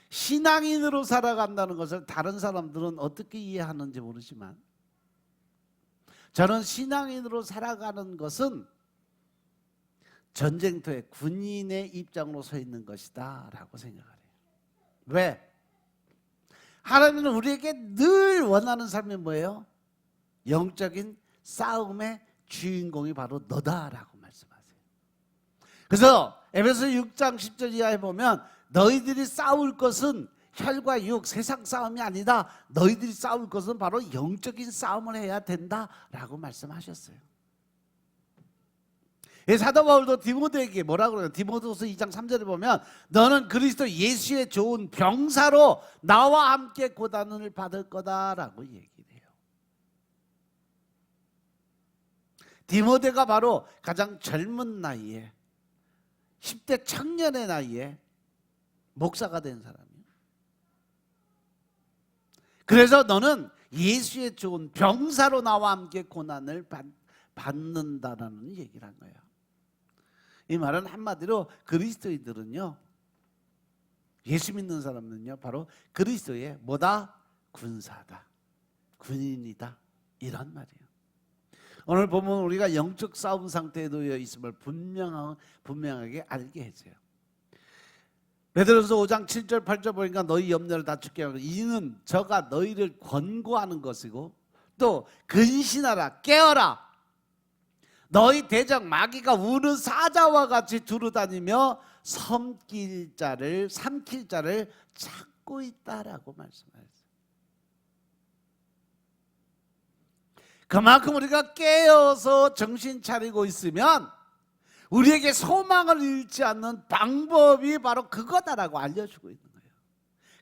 신앙인으로 살아간다는 것을 다른 사람들은 어떻게 이해하는지 모르지만 저는 신앙인으로 살아가는 것은 전쟁터에 군인의 입장으로 서 있는 것이다 라고 생각을 해요. 왜? 하나님은 우리에게 늘 원하는 삶이 뭐예요? 영적인 싸움의 주인공이 바로 너다라고 말씀하세요. 그래서 에베소 6장 10절 이하에 보면 너희들이 싸울 것은 혈과 육, 세상 싸움이 아니다. 너희들이 싸울 것은 바로 영적인 싸움을 해야 된다라고 말씀하셨어요. 사도 바울도 디모데에게 뭐라고 그래요? 디모데후서 2장 3절에 보면 너는 그리스도 예수의 좋은 병사로 나와 함께 고난을 받을 거다라고 얘기를 해요. 디모데가 바로 가장 젊은 나이에 10대 청년의 나이에 목사가 된 사람이에요. 그래서 너는 예수의 좋은 병사로 나와 함께 고난을 받는다라는 얘기를 한 거예요. 이 말은 한마디로 그리스도인들은요, 예수 믿는 사람은요 바로 그리스도의 뭐다? 군사다, 군인이다, 이런 말이에요. 오늘 보면 우리가 영적 싸움 상태에 놓여 있음을 분명하게 알게 해줘요. 베드로서 5장 7절 8절 보니까 너희 염려를 다축게 하고 이는 저가 너희를 권고하는 것이고 또 근신하라 깨어라 너희 대적 마귀가 우는 사자와 같이 두루다니며 삼킬 자를 찾고 있다라고 말씀하셨어요. 그만큼 우리가 깨어서 정신 차리고 있으면 우리에게 소망을 잃지 않는 방법이 바로 그거다라고 알려주고 있는 거예요.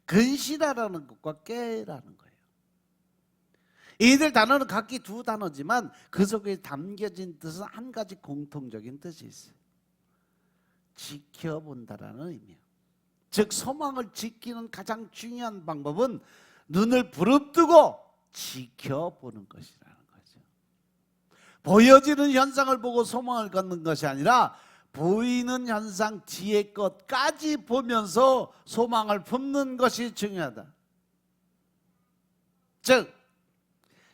근신하라는 것과 깨라는 거예요. 이들 단어는 각기 두 단어지만 그 속에 담겨진 뜻은 한 가지 공통적인 뜻이 있어요. 지켜본다라는 의미예요. 즉 소망을 지키는 가장 중요한 방법은 눈을 부릅뜨고 지켜보는 것이라는 거죠. 보여지는 현상을 보고 소망을 갖는 것이 아니라 보이는 현상 뒤의 것까지 보면서 소망을 품는 것이 중요하다. 즉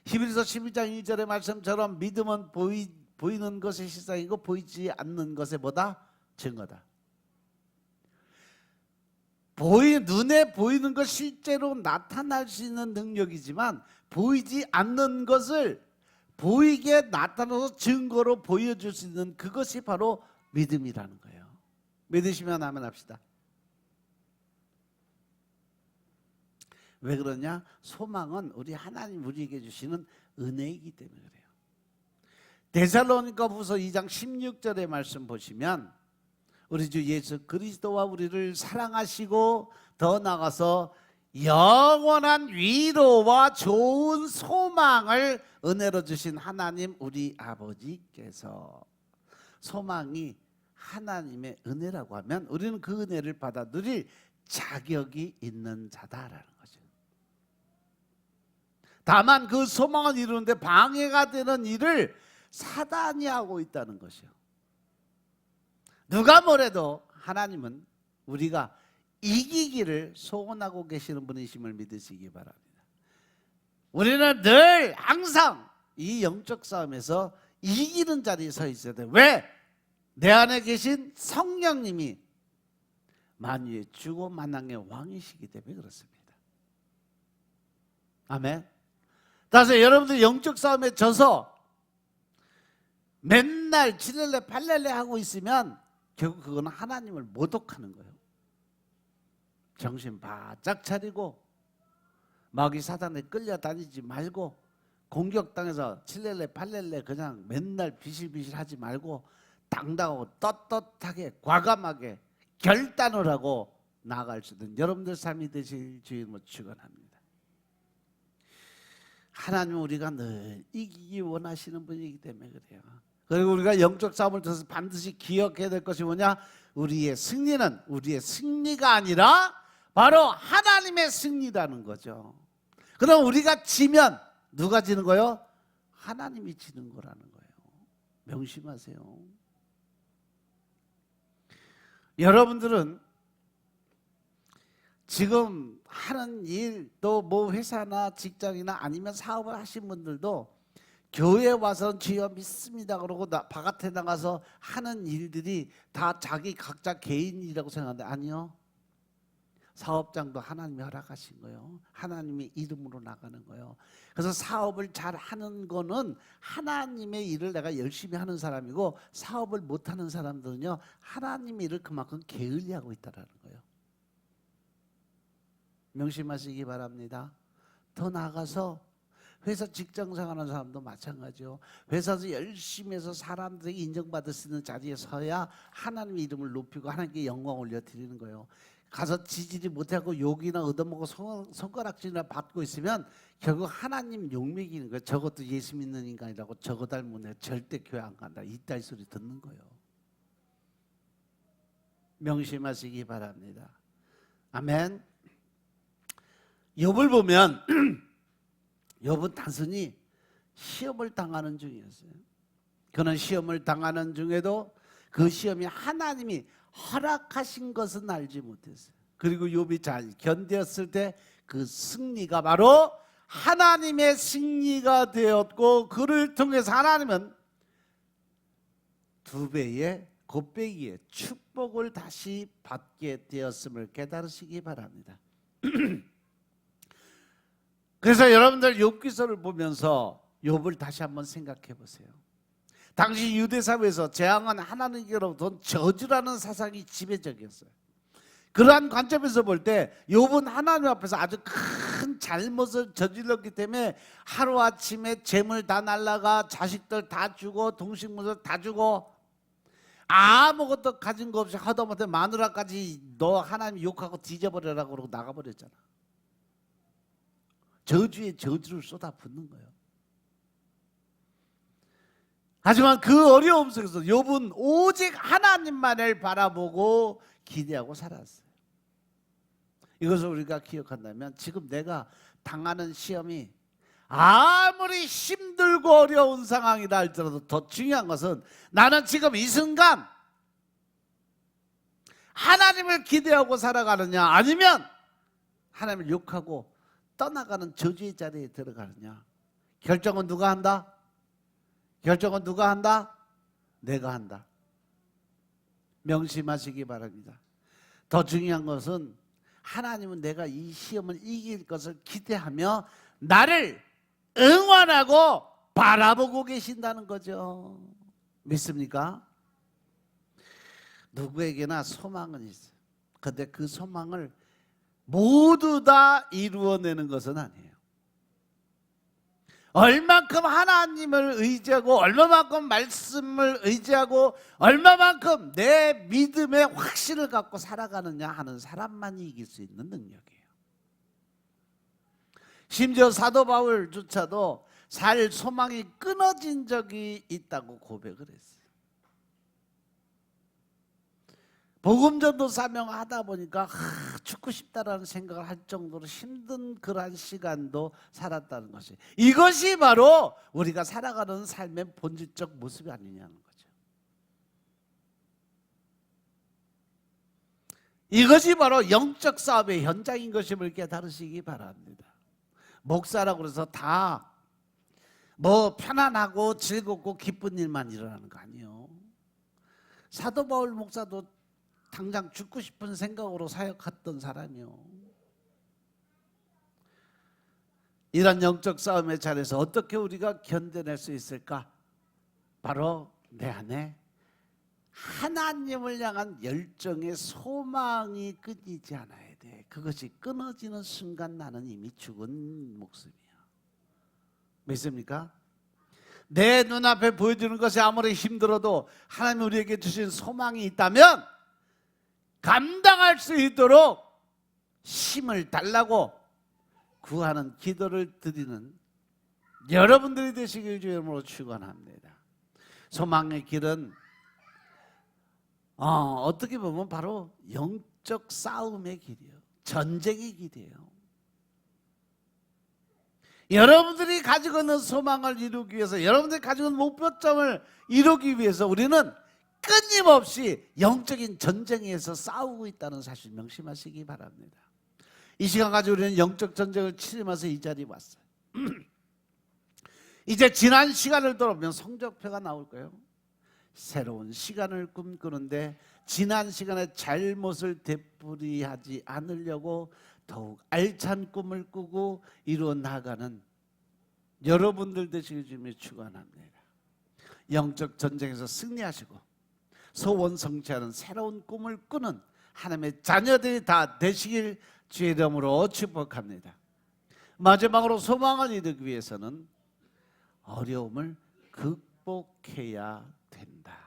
히브리서 12장 1절의 말씀처럼 믿음은 보이는 것의 실상이고 보이지 않는 것의 뭐다? 증거다. 눈에 보이는 것 실제로 나타날 수 있는 능력이지만 보이지 않는 것을 보이게 나타나서 증거로 보여줄 수 있는 그것이 바로 믿음이라는 거예요. 믿으시면 아멘 합시다. 왜 그러냐? 소망은 우리 하나님 우리에게 주시는 은혜이기 때문에 그래요. 데살로니가후서 2장 16절의 말씀 보시면 우리 주 예수 그리스도와 우리를 사랑하시고 더 나아가서 영원한 위로와 좋은 소망을 은혜로 주신 하나님 우리 아버지께서, 소망이 하나님의 은혜라고 하면 우리는 그 은혜를 받아 누릴 자격이 있는 자다라는 거죠. 다만 그 소망을 이루는데 방해가 되는 일을 사단이 하고 있다는 것이요. 누가 뭐래도 하나님은 우리가 이기기를 소원하고 계시는 분이심을 믿으시기 바랍니다. 우리는 늘 항상 이 영적 싸움에서 이기는 자리에 서 있어야 돼요. 왜? 내 안에 계신 성령님이 만유의 주고 만왕의 왕이시기 때문에 그렇습니다. 아멘. 따라서 여러분들 영적 싸움에 져서 맨날 지렐레 팔렐레 하고 있으면 결국 그거는 하나님을 모독하는 거예요. 정신 바짝 차리고 마귀 사단에 끌려다니지 말고 공격당해서 칠렐레 팔렐레 그냥 맨날 비실비실 하지 말고 당당하고 떳떳하게 과감하게 결단을 하고 나아갈 수 있는 여러분들 삶이 되실 주님을 축원합니다. 하나님은 우리가 늘 이기기 원하시는 분이기 때문에 그래요. 그리고 우리가 영적 싸움을 통해서 반드시 기억해야 될 것이 뭐냐? 우리의 승리는 우리의 승리가 아니라 바로 하나님의 승리라는 거죠. 그럼 우리가 지면 누가 지는 거예요? 하나님이 지는 거라는 거예요. 명심하세요. 여러분들은 지금 하는 일, 또 뭐 회사나 직장이나 아니면 사업을 하신 분들도 교회에 와서 주여 믿습니다 그러고 바깥에 나가서 하는 일들이 다 자기 각자 개인 일이라고 생각하는데 아니요. 사업장도 하나님이 허락하신 거예요. 하나님의 이름으로 나가는 거예요. 그래서 사업을 잘 하는 거는 하나님의 일을 내가 열심히 하는 사람이고, 사업을 못하는 사람들은요 하나님의 일을 그만큼 게을리하고 있다는 거예요. 명심하시기 바랍니다. 더 나아가서 회사 직장생활 하는 사람도 마찬가지요. 회사에서 열심히 해서 사람들에게 인정받을 수 있는 자리에 서야 하나님의 이름을 높이고 하나님께 영광 올려드리는 거예요. 가서 지지리 못하고 욕이나 얻어먹고 손가락질이나 받고 있으면 결국 하나님 욕먹이는 거예요. 저것도 예수 믿는 인간이라고 저거 닮은 애 절대 교회 안 간다, 이따위 소리 듣는 거예요. 명심하시기 바랍니다. 아멘. 욥을 보면 욥은 단순히 시험을 당하는 중이었어요. 그는 시험을 당하는 중에도 그 시험이 하나님이 허락하신 것은 알지 못했어요. 그리고 욥이 잘 견뎠을 때 그 승리가 바로 하나님의 승리가 되었고, 그를 통해서 하나님은 두 배의 곱배기의 축복을 다시 받게 되었음을 깨달으시기 바랍니다. 그래서 여러분들 욥기서를 보면서 욥을 다시 한번 생각해 보세요. 당시 유대 사회에서 재앙은 하나님께로부터 저주라는 사상이 지배적이었어요. 그러한 관점에서 볼 때 욥은 하나님 앞에서 아주 큰 잘못을 저질렀기 때문에 하루아침에 재물 다 날라가, 자식들 다 주고, 동식물들 다 주고, 아무것도 가진 거 없이 하다못해 마누라까지 너 하나님 욕하고 뒤져버려라고 그러고 나가버렸잖아. 저주에 저주를 쏟아붓는 거예요. 하지만 그 어려움 속에서 욥은 오직 하나님만을 바라보고 기대하고 살았어요. 이것을 우리가 기억한다면 지금 내가 당하는 시험이 아무리 힘들고 어려운 상황이라 할지라도 더 중요한 것은 나는 지금 이 순간 하나님을 기대하고 살아가느냐, 아니면 하나님을 욕하고 떠나가는 저주의 자리에 들어가느냐. 결정은 누가 한다? 결정은 누가 한다? 내가 한다. 명심하시기 바랍니다. 더 중요한 것은 하나님은 내가 이 시험을 이길 것을 기대하며 나를 응원하고 바라보고 계신다는 거죠. 믿습니까? 누구에게나 소망은 있어요. 그런데 그 소망을 모두 다 이루어내는 것은 아니에요. 얼만큼 하나님을 의지하고, 얼마만큼 말씀을 의지하고, 얼마만큼 내 믿음의 확신을 갖고 살아가느냐 하는 사람만이 이길 수 있는 능력이에요. 심지어 사도 바울조차도 살 소망이 끊어진 적이 있다고 고백을 했어요. 복음전도 사명하다 보니까 죽고 싶다라는 생각을 할 정도로 힘든 그러한 시간도 살았다는 것이, 이것이 바로 우리가 살아가는 삶의 본질적 모습이 아니냐는 거죠. 이것이 바로 영적 사업의 현장인 것임을 깨달으시기 바랍니다. 목사라고 해서 다 뭐 편안하고 즐겁고 기쁜 일만 일어나는 거 아니에요. 사도 바울 목사도 당장 죽고 싶은 생각으로 사역했던 사람이요. 이런 영적 싸움의 자리에서 어떻게 우리가 견뎌낼 수 있을까? 바로 내 안에 하나님을 향한 열정의 소망이 끊이지 않아야 돼. 그것이 끊어지는 순간 나는 이미 죽은 목숨이야. 믿습니까? 내 눈앞에 보여주는 것이 아무리 힘들어도 하나님이 우리에게 주신 소망이 있다면 감당할 수 있도록 힘을 달라고 구하는 기도를 드리는 여러분들이 되시길 주의 이름으로 축원합니다. 소망의 길은 어떻게 보면 바로 영적 싸움의 길이에요. 전쟁의 길이에요. 여러분들이 가지고 있는 소망을 이루기 위해서, 여러분들이 가지고 있는 목표점을 이루기 위해서 우리는 끊임없이 영적인 전쟁에서 싸우고 있다는 사실 명심하시기 바랍니다. 이 시간까지 우리는 영적 전쟁을 치르면서 이 자리에 왔어요. 이제 지난 시간을 돌아보면 성적표가 나올 거예요. 새로운 시간을 꿈꾸는데 지난 시간의 잘못을 되풀이하지 않으려고 더욱 알찬 꿈을 꾸고 이루어 나가는 여러분들 되시길 주님이 축원합니다. 영적 전쟁에서 승리하시고 소원 성취하는 새로운 꿈을 꾸는 하나님의 자녀들이 다 되시길 주의 이름으로 축복합니다. 마지막으로 소망을 이루기 위해서는 어려움을 극복해야 된다.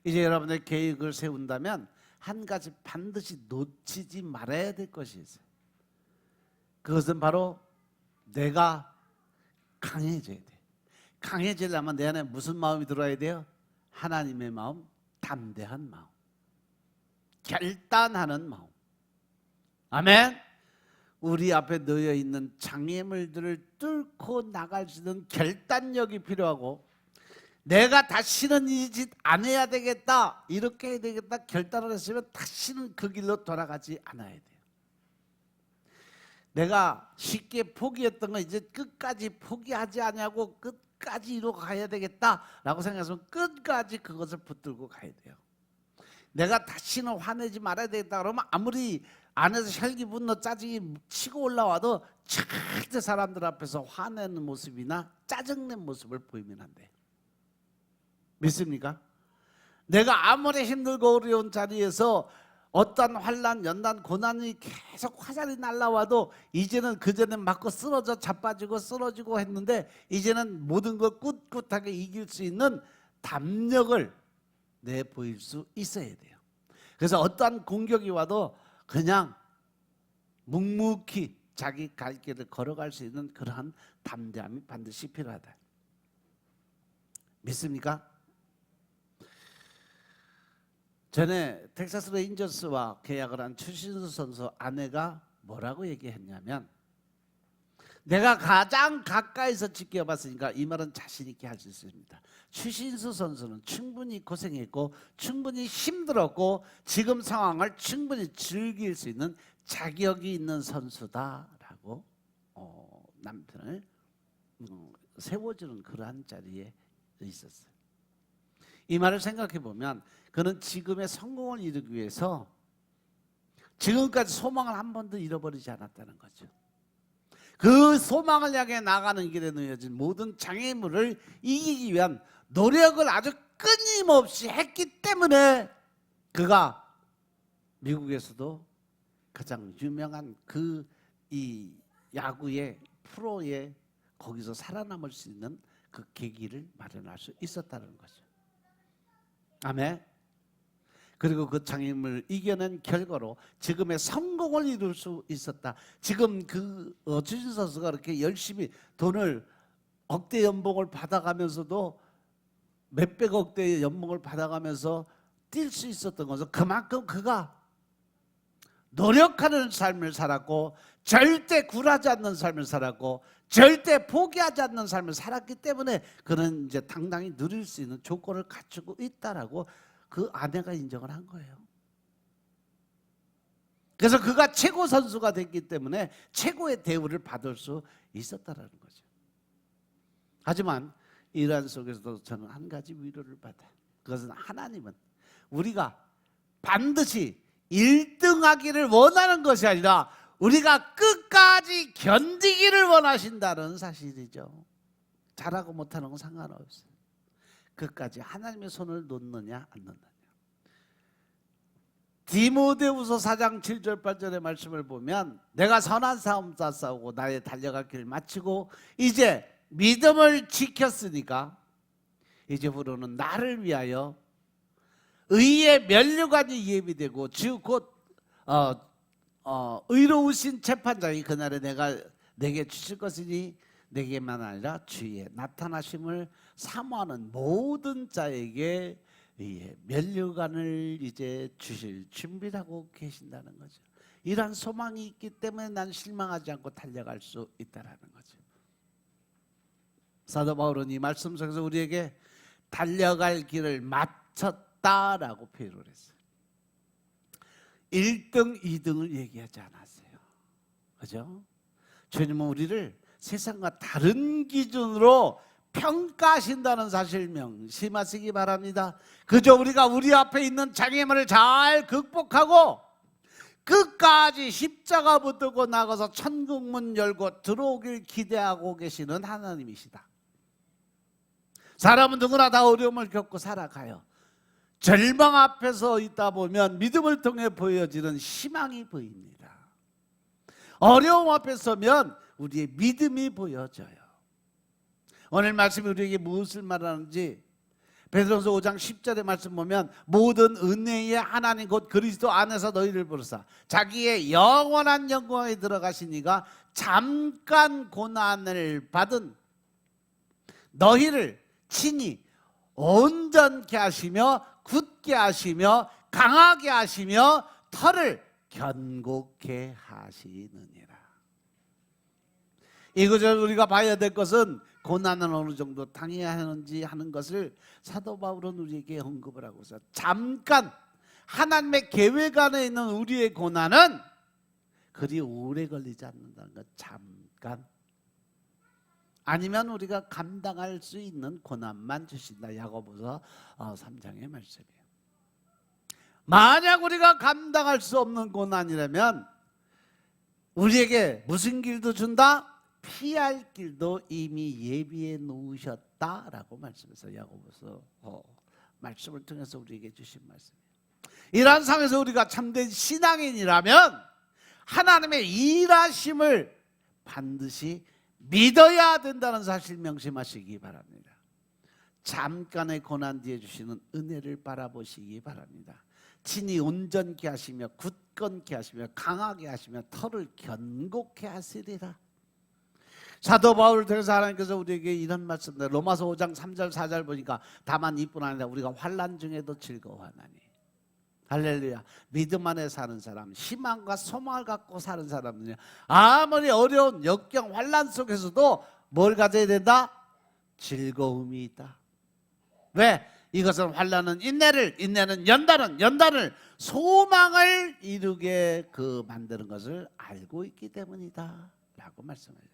이제 여러분의 계획을 세운다면 한 가지 반드시 놓치지 말아야 될 것이 있어요. 그것은 바로 내가 강해져야 돼. 강해지려면 내 안에 무슨 마음이 들어야 돼요? 하나님의 마음, 담대한 마음, 결단하는 마음. 아멘. 우리 앞에 놓여 있는 장애물들을 뚫고 나갈 수 있는 결단력이 필요하고, 내가 다시는 이 짓 안 해야 되겠다, 이렇게 해야 되겠다 결단을 했으면 다시는 그 길로 돌아가지 않아야 돼요. 내가 쉽게 포기했던 거 이제 끝까지 포기하지 않냐고 끝까지 이루어 가야 되겠다라고 생각해서 끝까지 그것을 붙들고 가야 돼요. 내가 다시는 화내지 말아야 되겠다 그러면 아무리 안에서 혈기 분노 짜증이 치고 올라와도 절대 사람들 앞에서 화내는 모습이나 짜증낸 모습을 보이면 안 돼요. 믿습니까? 내가 아무리 힘들고 어려운 자리에서 어떤 환난, 연난, 고난이 계속 화살이 날라와도 이제는 그전에 맞고 쓰러져 자빠지고 쓰러지고 했는데 이제는 모든 걸 꿋꿋하게 이길 수 있는 담력을 내보일 수 있어야 돼요. 그래서 어떠한 공격이 와도 그냥 묵묵히 자기 갈 길을 걸어갈 수 있는 그러한 담대함이 반드시 필요하다. 믿습니까? 전에 텍사스 레인저스와 계약을 한 추신수 선수 아내가 뭐라고 얘기했냐면, 내가 가장 가까이서 지켜봤으니까 이 말은 자신 있게 할 수 있습니다. 추신수 선수는 충분히 고생했고 충분히 힘들었고 지금 상황을 충분히 즐길 수 있는 자격이 있는 선수다라고 남편을 세워주는 그러한 자리에 있었어요. 이 말을 생각해 보면 그는 지금의 성공을 이루기 위해서 지금까지 소망을 한 번도 잃어버리지 않았다는 거죠. 그 소망을 향해 나가는 길에 놓여진 모든 장애물을 이기기 위한 노력을 아주 끊임없이 했기 때문에 그가 미국에서도 가장 유명한 이 야구의 프로에 거기서 살아남을 수 있는 그 계기를 마련할 수 있었다는 거죠. 아멘. 그리고 그 장애물을 이겨낸 결과로 지금의 성공을 이룰 수 있었다. 지금 추신 선수가 그렇게 열심히 돈을 억대 연봉을 받아가면서도 몇백억 대의 연봉을 받아가면서 뛸 수 있었던 것은 그만큼 그가 노력하는 삶을 살았고 절대 굴하지 않는 삶을 살았고 절대 포기하지 않는 삶을 살았기 때문에 그는 이제 당당히 누릴 수 있는 조건을 갖추고 있다라고 그 아내가 인정을 한 거예요. 그래서 그가 최고 선수가 됐기 때문에 최고의 대우를 받을 수 있었다라는 거죠. 하지만 이러한 속에서도 저는 한 가지 위로를 받아요. 그것은 하나님은 우리가 반드시 1등하기를 원하는 것이 아니라 우리가 끝까지 견디기를 원하신다는 사실이죠. 잘하고 못하는 건 상관없어요. 끝까지 하나님의 손을 놓느냐 안 놓느냐. 디모데후서 4장 7절 8절의 말씀을 보면 내가 선한 싸움 싸우고 나의 달려갈 길을 마치고 이제 믿음을 지켰으니까 이제 후로는 나를 위하여 의의 면류관이 예비되고 즉 곧 의로우신 재판장이 그날에 내게 주실 것이니 내게만 아니라 주의 나타나심을 사모하는 모든 자에게 의의 면류관을 이제 주실 준비를 하고 계신다는 거죠. 이러한 소망이 있기 때문에 난 실망하지 않고 달려갈 수 있다라는 거죠. 사도 바울은 이 말씀 속에서 우리에게 달려갈 길을 마쳤다라고 표현을 했어요. 1등, 2등을 얘기하지 않았어요. 그죠? 주님은 우리를 세상과 다른 기준으로 평가하신다는 사실 명심하시기 바랍니다. 그저 우리가 우리 앞에 있는 장애물을 잘 극복하고 끝까지 십자가 붙들고 나가서 천국문 열고 들어오길 기대하고 계시는 하나님이시다. 사람은 누구나 다 어려움을 겪고 살아가요. 절망 앞에서 있다 보면 믿음을 통해 보여지는 희망이 보입니다. 어려움 앞에 서면 우리의 믿음이 보여져요. 오늘 말씀이 우리에게 무엇을 말하는지 베드로서 5장 10절의 말씀 보면 모든 은혜의 하나님 곧 그리스도 안에서 너희를 부르사 자기의 영원한 영광에 들어가시니가 잠깐 고난을 받은 너희를 친히 온전케 하시며 굳게 하시며 강하게 하시며 털을 견고케 하시느니라. 이것을 우리가 봐야 될 것은 고난은 어느 정도 당해야 하는지 하는 것을 사도 바울은 우리에게 언급을 하고 있어요. 잠깐 하나님의 계획 안에 있는 우리의 고난은 그리 오래 걸리지 않는다는 것. 잠깐. 아니면 우리가 감당할 수 있는 고난만 주신다. 야고보서 3장의 말씀이에요. 만약 우리가 감당할 수 없는 고난이라면 우리에게 무슨 길도 준다? 피할 길도 이미 예비해 놓으셨다라고 말씀해서 야고보서 말씀을 통해서 우리에게 주신 말씀이에요. 이러한 상황에서 우리가 참된 신앙인이라면 하나님의 일하심을 반드시 믿어야 된다는 사실 명심하시기 바랍니다. 잠깐의 고난 뒤에 주시는 은혜를 바라보시기 바랍니다. 친히 온전케 하시며 굳건케 하시며 강하게 하시며 털을 견고케 하시리라. 사도 바울을 통해서 하나님께서 우리에게 이런 말씀들 로마서 5장 3절 4절 보니까 다만 이뿐 아니라 우리가 환난 중에도 즐거워하나니 할렐루야. 믿음 안에 사는 사람, 희망과 소망을 갖고 사는 사람은요, 아무리 어려운 역경 환난 속에서도 뭘 가져야 된다? 즐거움이 있다. 왜? 이것은 환난은 인내를, 인내는 연단을 소망을 이루게 만드는 것을 알고 있기 때문이다 라고 말씀하셨어요.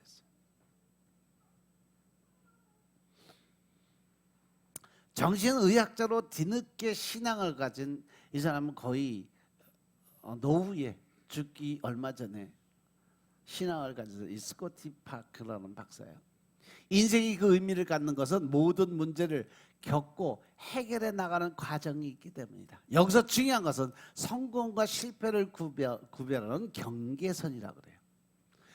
정신의학자로 뒤늦게 신앙을 가진 이 사람은 거의 노후에 죽기 얼마 전에 신앙을 가진 이 스코티 파크라는 박사예요. 인생이 그 의미를 갖는 것은 모든 문제를 겪고 해결해 나가는 과정이 있기 때문이다. 여기서 중요한 것은 성공과 실패를 구별하는 경계선이라고 그래요.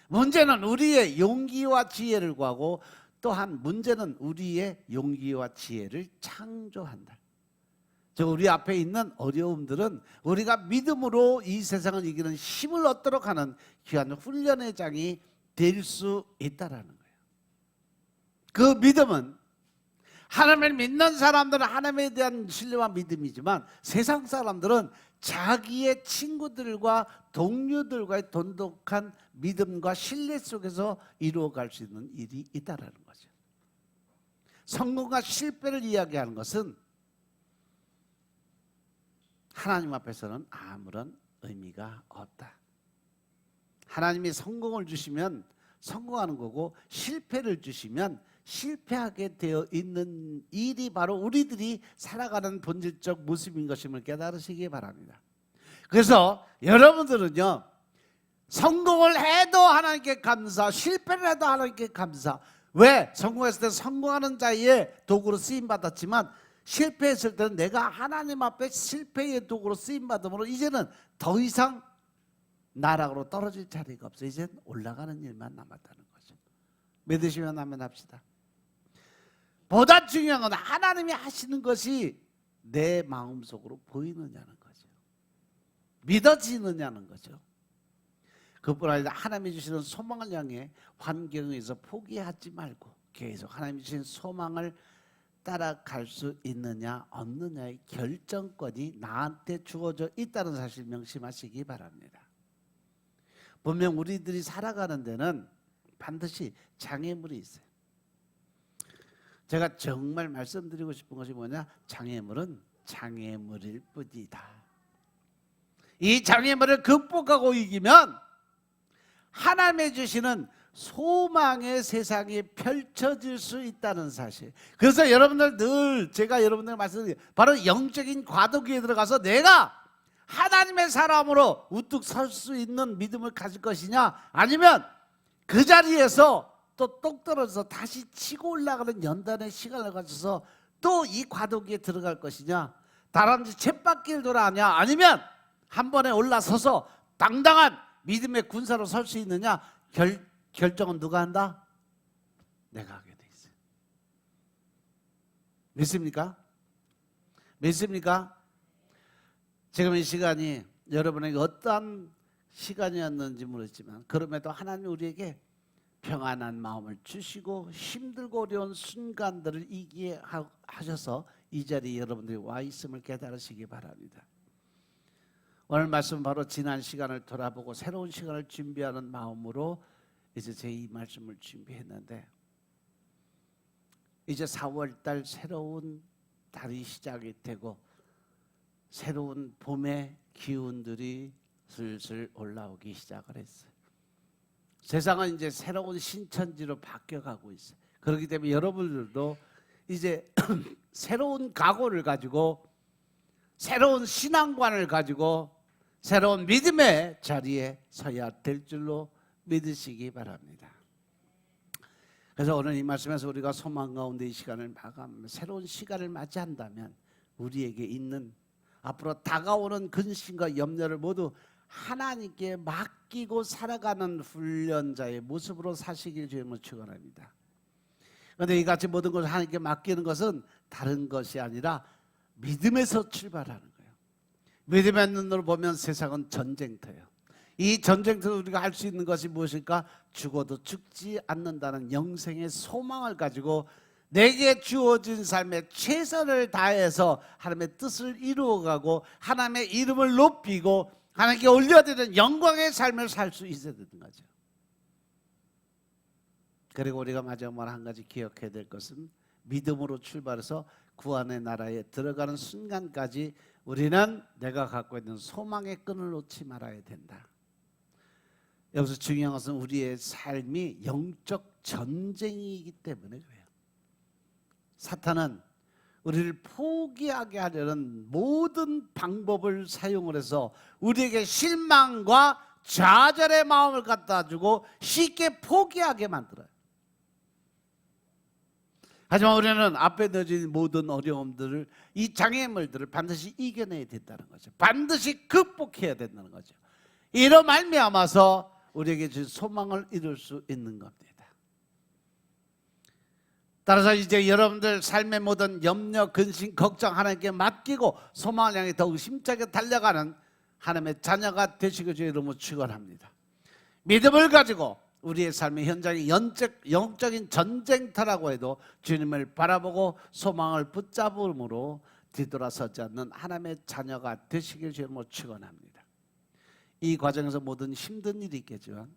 문제는 우리의 용기와 지혜를 구하고 또한 문제는 우리의 용기와 지혜를 창조한다. 저 우리 앞에 있는 어려움들은 우리가 믿음으로 이 세상을 이기는 힘을 얻도록 하는 귀한 훈련의 장이 될 수 있다라는 거예요. 그 믿음은 하나님을 믿는 사람들은 하나님에 대한 신뢰와 믿음이지만 세상 사람들은 자기의 친구들과 동료들과의 돈독한 믿음과 신뢰 속에서 이루어갈 수 있는 일이 있다라는 거죠. 성공과 실패를 이야기하는 것은 하나님 앞에서는 아무런 의미가 없다. 하나님이 성공을 주시면 성공하는 거고 실패를 주시면 실패하게 되어 있는 일이 바로 우리들이 살아가는 본질적 모습인 것임을 깨달으시기 바랍니다. 그래서 여러분들은요, 성공을 해도 하나님께 감사, 실패를 해도 하나님께 감사. 왜? 성공했을 때 성공하는 자의 도구로 쓰임받았지만 실패했을 때는 내가 하나님 앞에 실패의 도구로 쓰임받음으로 이제는 더 이상 나락으로 떨어질 자리가 없어. 이제는 올라가는 일만 남았다는 거죠. 믿으시면 아멘 합시다. 보다 중요한 건 하나님이 하시는 것이 내 마음속으로 보이느냐는 거죠. 믿어지느냐는 거죠. 그뿐 아니라 하나님이 주시는 소망을 향해 환경에서 포기하지 말고 계속 하나님이 주신 소망을 따라갈 수 있느냐 없느냐의 결정권이 나한테 주어져 있다는 사실 명심하시기 바랍니다. 분명 우리들이 살아가는 데는 반드시 장애물이 있어요. 제가 정말 말씀드리고 싶은 것이 뭐냐? 장애물은 장애물일 뿐이다. 이 장애물을 극복하고 이기면 하나님의 주시는 소망의 세상이 펼쳐질 수 있다는 사실. 그래서 여러분들 늘 제가 여러분들 말씀드린 바로 영적인 과도기에 들어가서 내가 하나님의 사람으로 우뚝 설 수 있는 믿음을 가질 것이냐, 아니면 그 자리에서 또 똑 떨어져서 다시 치고 올라가는 연단의 시간을 가져서 또 이 과도기에 들어갈 것이냐, 다람쥐 쳇바퀴를 돌아가냐, 아니면 한 번에 올라서서 당당한 믿음의 군사로 설 수 있느냐, 결정은 누가 한다? 내가 하게 돼 있어요. 믿습니까? 믿습니까? 지금 이 시간이 여러분에게 어떠한 시간이었는지 모르지만 그럼에도 하나님 우리에게 평안한 마음을 주시고 힘들고 어려운 순간들을 이기게 하셔서 이 자리에 여러분들이 와 있음을 깨달으시기 바랍니다. 오늘 말씀 바로 지난 시간을 돌아보고 새로운 시간을 준비하는 마음으로 이제 제 이 말씀을 준비했는데, 이제 4월달 새로운 달이 시작이 되고 새로운 봄의 기운들이 슬슬 올라오기 시작을 했어요. 세상은 이제 새로운 신천지로 바뀌어가고 있어요. 그렇기 때문에 여러분들도 이제 새로운 각오를 가지고 새로운 신앙관을 가지고 새로운 믿음의 자리에 서야 될 줄로 믿으시기 바랍니다. 그래서 오늘 이 말씀에서 우리가 소망 가운데 이 시간을 마감하며 새로운 시간을 맞이한다면 우리에게 있는 앞으로 다가오는 근심과 염려를 모두 하나님께 맡기고 살아가는 훈련자의 모습으로 사시길 주님은 축원합니다. 그런데 이같이 모든 것을 하나님께 맡기는 것은 다른 것이 아니라 믿음에서 출발하는 거예요. 믿음의 눈으로 보면 세상은 전쟁터예요. 이 전쟁터로 우리가 할 수 있는 것이 무엇일까? 죽어도 죽지 않는다는 영생의 소망을 가지고 내게 주어진 삶에 최선을 다해서 하나님의 뜻을 이루어가고 하나님의 이름을 높이고 하나님께 올려드리는 영광의 삶을 살 수 있어야 되는 거죠. 그리고 우리가 마지막으로 한 가지 기억해야 될 것은 믿음으로 출발해서 구원의 나라에 들어가는 순간까지 우리는 내가 갖고 있는 소망의 끈을 놓지 말아야 된다. 여기서 중요한 것은 우리의 삶이 영적 전쟁이기 때문에 그래요. 사탄은 우리를 포기하게 하려는 모든 방법을 사용을 해서 우리에게 실망과 좌절의 마음을 갖다 주고 쉽게 포기하게 만들어요. 하지만 우리는 앞에 넣어진 모든 어려움들을, 이 장애물들을 반드시 이겨내야 된다는 거죠. 반드시 극복해야 된다는 거죠. 이로 말미암아서 우리에게 주신 소망을 이룰 수 있는 겁니다. 따라서 이제 여러분들 삶의 모든 염려, 근심, 걱정 하나님께 맡기고 소망을 향해 더욱 힘차게 달려가는 하나님의 자녀가 되시길 주의 이름으로 축원합니다. 믿음을 가지고 우리의 삶의 현장이 영적인 전쟁터라고 해도 주님을 바라보고 소망을 붙잡음으로 뒤돌아서지 않는 하나님의 자녀가 되시길 주의 이름으로 축원합니다. 이 과정에서 모든 힘든 일이 있겠지만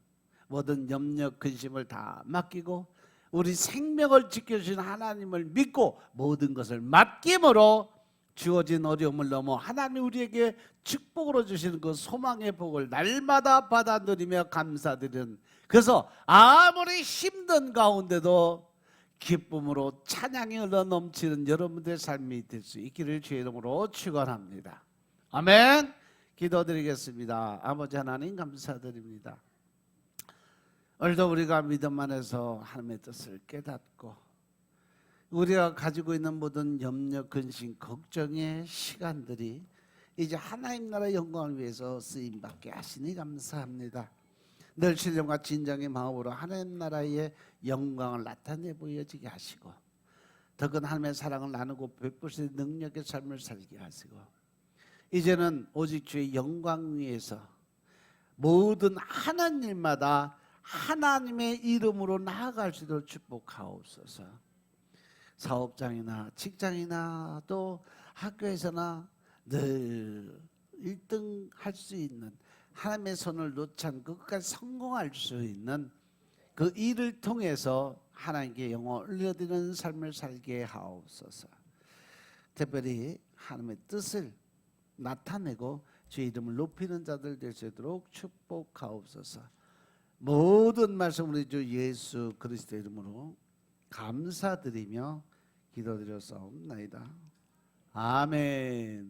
모든 염려, 근심을 다 맡기고 우리 생명을 지켜주신 하나님을 믿고 모든 것을 맡김으로 주어진 어려움을 넘어 하나님이 우리에게 축복으로 주시는 그 소망의 복을 날마다 받아 누리며 감사드리는, 그래서 아무리 힘든 가운데도 기쁨으로 찬양이 흘러 넘치는 여러분들의 삶이 될 수 있기를 주의 이름으로 축원합니다. 아멘. 기도드리겠습니다. 아버지 하나님 감사드립니다. 오늘도 우리가 믿음 안에서 하나님의 뜻을 깨닫고 우리가 가지고 있는 모든 염려, 근심, 걱정의 시간들이 이제 하나님 나라의 영광을 위해서 쓰임받게 하시니 감사합니다. 늘 신령과 진정의 마음으로 하나님 나라의 영광을 나타내 보여지게 하시고 더 큰 하나님의 사랑을 나누고 베풀 수 있는 능력의 삶을 살게 하시고 이제는 오직 주의 영광 위에서 모든 하나님마다 하나님의 이름으로 나아갈 수 있도록 축복하옵소서. 사업장이나 직장이나 또 학교에서나 늘 1등 할 수 있는 하나님의 손을 놓지 않고 끝까지 성공할 수 있는 그 일을 통해서 하나님께 영광 올려드리는 삶을 살게 하옵소서. 특별히 하나님의 뜻을 나타내고 주의 이름을 높이는 자들 될 수 있도록 축복하옵소서. 모든 말씀 우리 주 예수 그리스도 이름으로 감사드리며 기도드렸사옵나이다. 아멘.